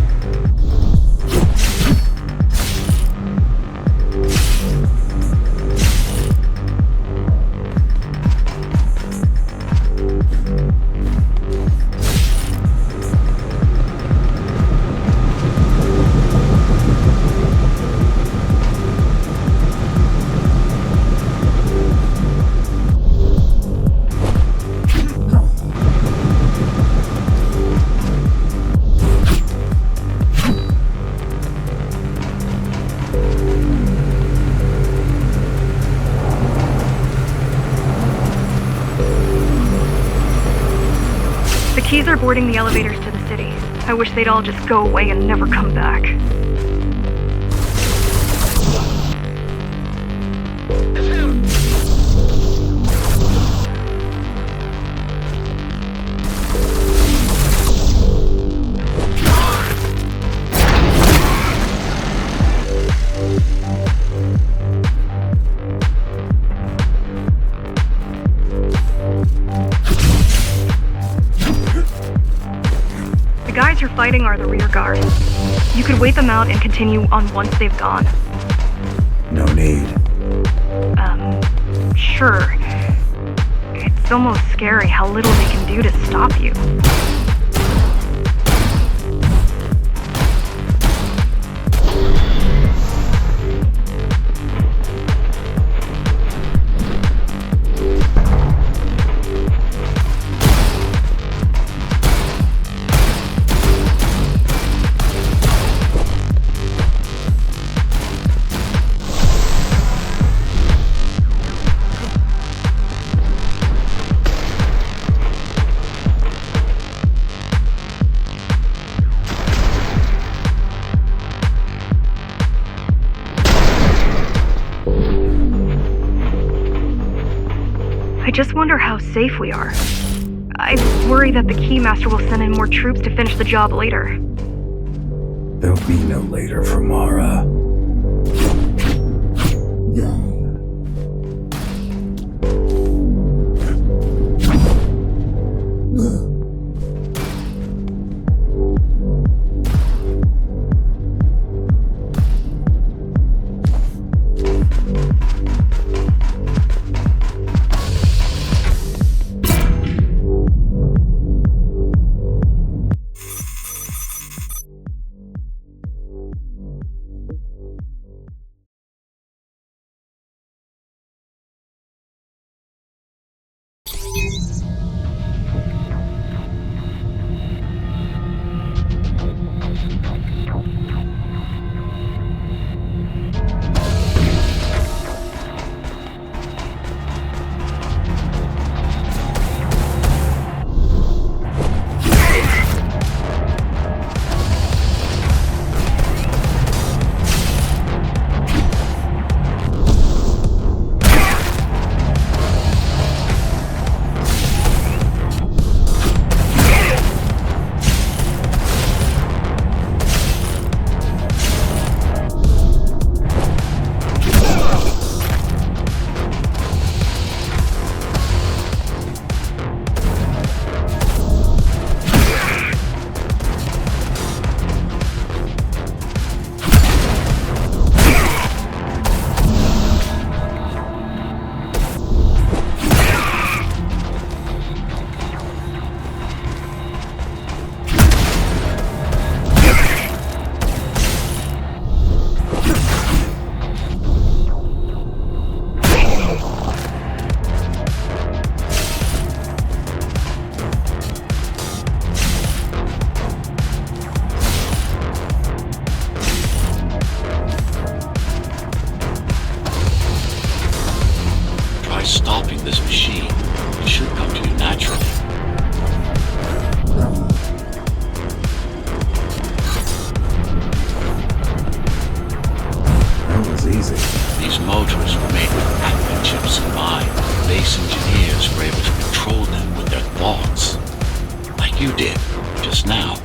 boarding the elevators to the city. I wish they'd all just go away and never come back. The guys you're fighting are the rear guard. You could wait them out and continue on once they've gone. No need. Sure. It's almost scary how little they can do to stop you. I just wonder how safe we are. I worry that the Keymaster will send in more troops to finish the job later. There'll be no later for Mara. Stopping this machine. It should come to you naturally. That was easy. These motors were made with Atman chips in mind. Base engineers were able to control them with their thoughts. Like you did, just now.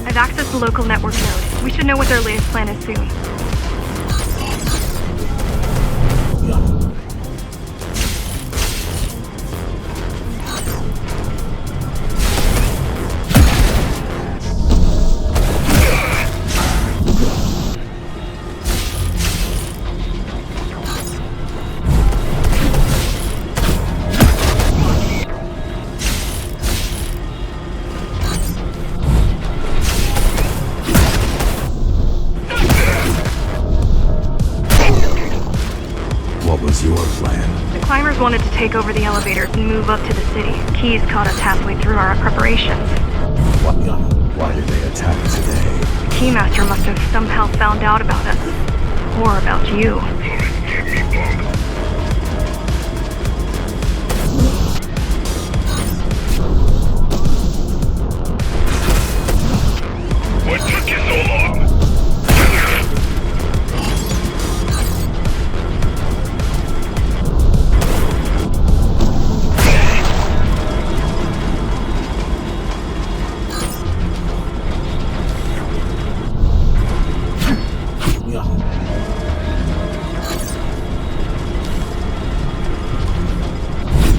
I've accessed the local network node. We should know what their latest plan is soon. wanted to take over the elevators and move up to the city. Keys caught us halfway through our preparations. Why did they attack today? The Keymaster must have somehow found out about us. Or about you. What took you so long?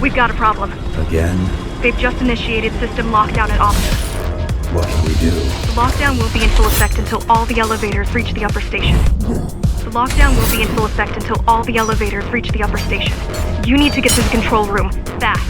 We've got a problem. Again? They've just initiated system lockdown at Optus. What can we do? The lockdown will be in full effect until all the elevators reach the upper station. The lockdown will be in full effect until all the elevators reach the upper station. You need to get to the control room, fast.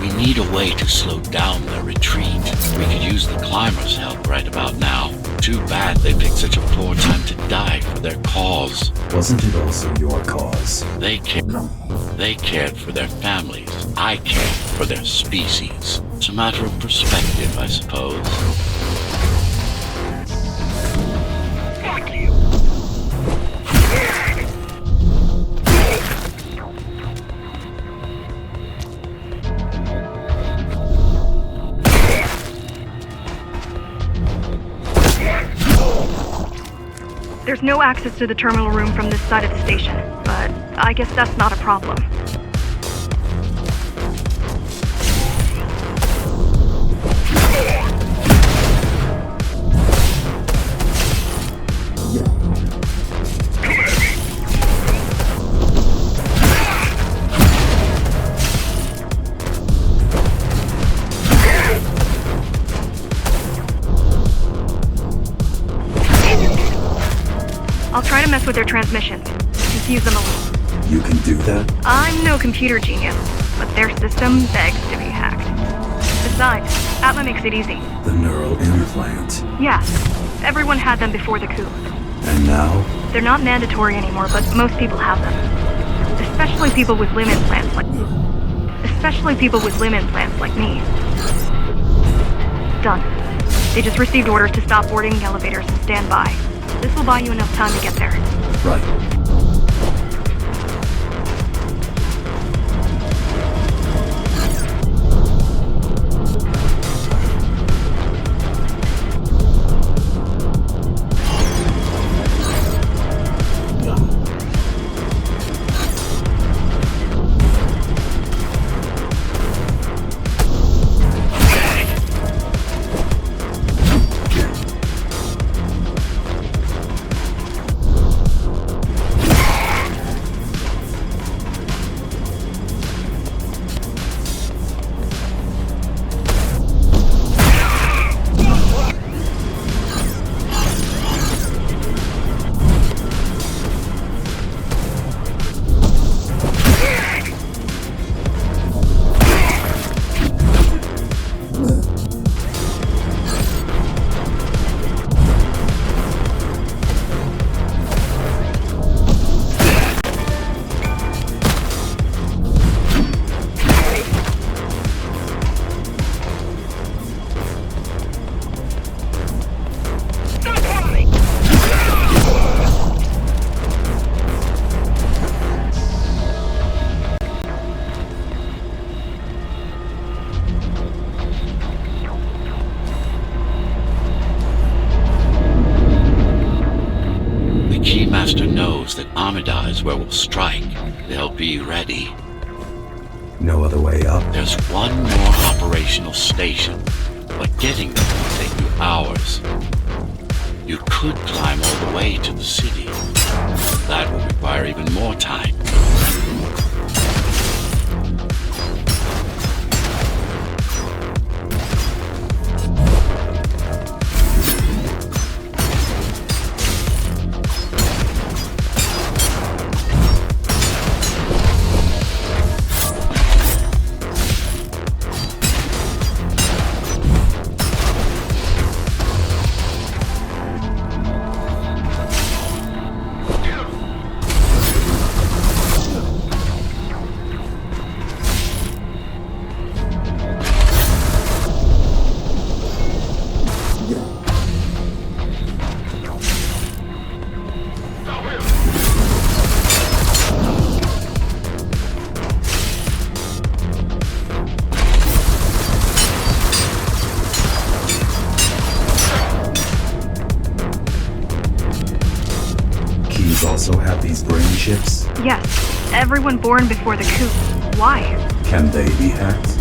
We need a way to slow down their retreat. We could use the climbers' help right about now. Too bad they picked such a poor time to die for their cause. Wasn't it also your cause? They cared for their families. I cared for their species. It's a matter of perspective, I suppose. There's no access to the terminal room from this side of the station, but I guess that's not a problem. I'll try to mess with their transmissions, confuse them a little. You can do that? I'm no computer genius, but their system begs to be hacked. Besides, Atla makes it easy. The neural implant. Yeah, everyone had them before the coup. And now? They're not mandatory anymore, but most people have them. Especially people with limb implants like me. Done. They just received orders to stop boarding the elevators and stand by. This will buy you enough time to get there. Right. where we'll strike. They'll be ready. No other way up? There's one more operational station, but getting there will take you hours. You could climb all the way to the city. That will require even more time. Also have these brain chips? Yes. Everyone born before the coup. Why? Can they be hacked?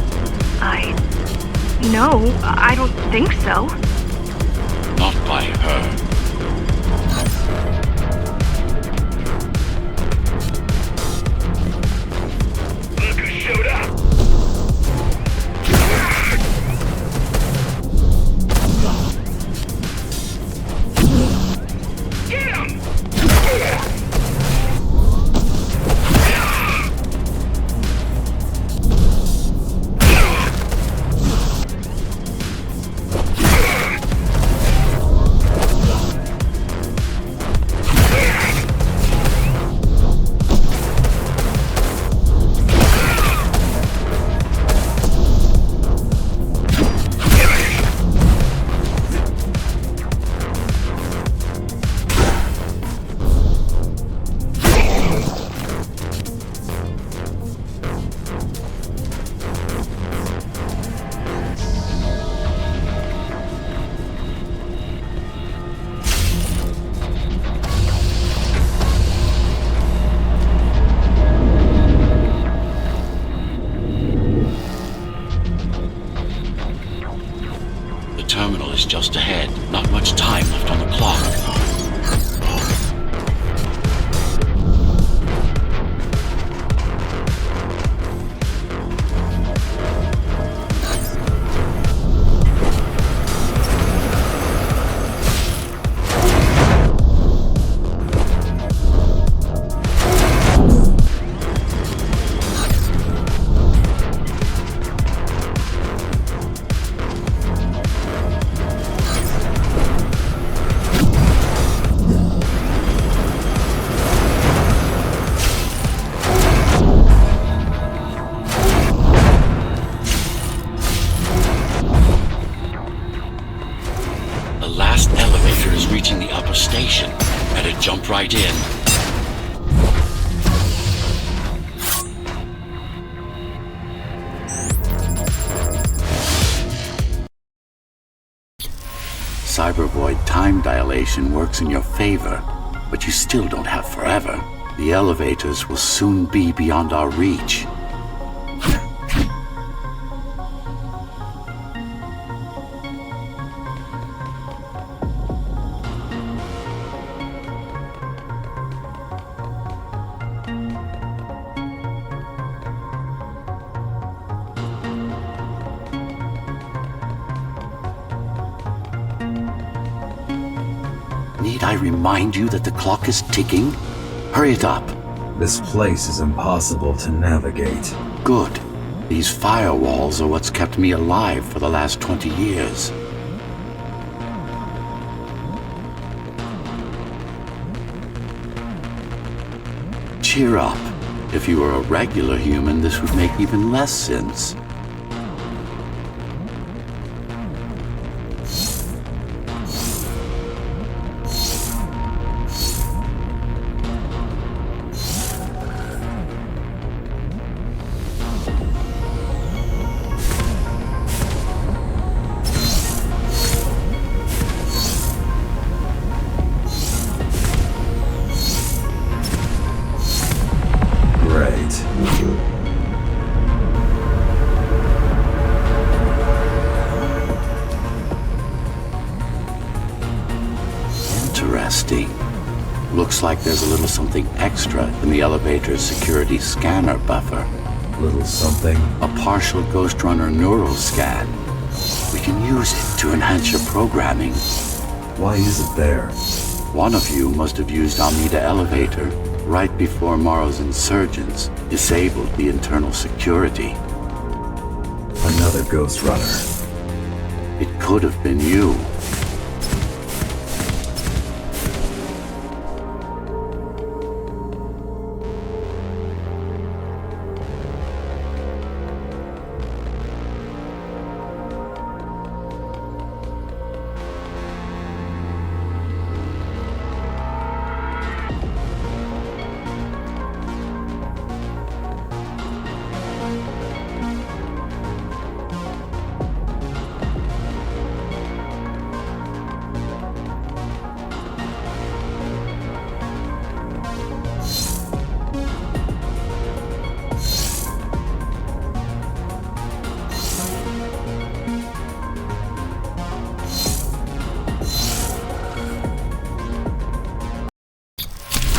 No, I don't think so. Not by her. Look who showed up! Get him! The terminal is just ahead. Not much time left on the clock. The last elevator is reaching the upper station. Better jump right in. Cybervoid time dilation works in your favor, but you still don't have forever. The elevators will soon be beyond our reach. Need I remind you that the clock is ticking? Hurry it up. This place is impossible to navigate. Good. These firewalls are what's kept me alive for the last 20 years. Cheer up. If you were a regular human, this would make even less sense. Looks like there's a little something extra in the elevator's security scanner buffer. Little something. A partial Ghostrunner neural scan. We can use it to enhance your programming. Why is it there? One of you must have used Amida Elevator right before Morrow's insurgents disabled the internal security. Another Ghostrunner. It could have been you.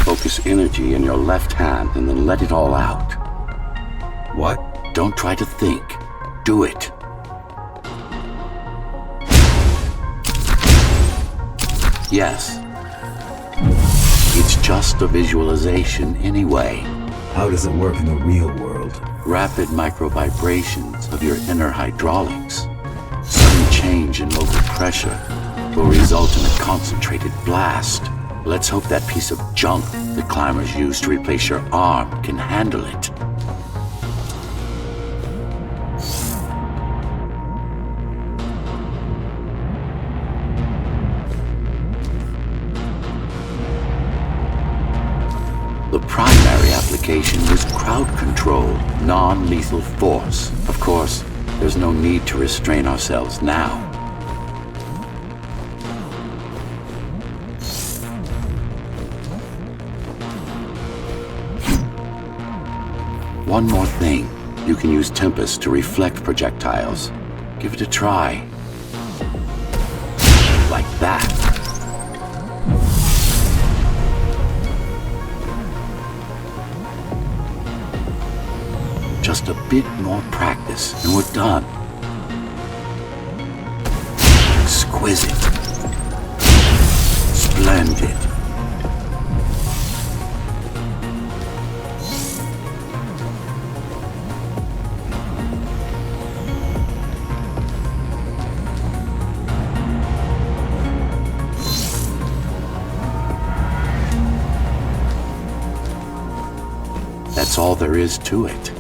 Focus energy in your left hand and then let it all out. What? Don't try to think. Do it. Yes. It's just a visualization anyway. How does it work in the real world? Rapid micro-vibrations of your inner hydraulics. Sudden change in local pressure will result in a concentrated blast. Let's hope that piece of junk the climbers use to replace your arm can handle it. The primary application is crowd control, non-lethal force. Of course, there's no need to restrain ourselves now. One more thing. You can use Tempest to reflect projectiles. Give it a try. Like that. Just a bit more practice and we're done. Exquisite. Splendid. That's all there is to it.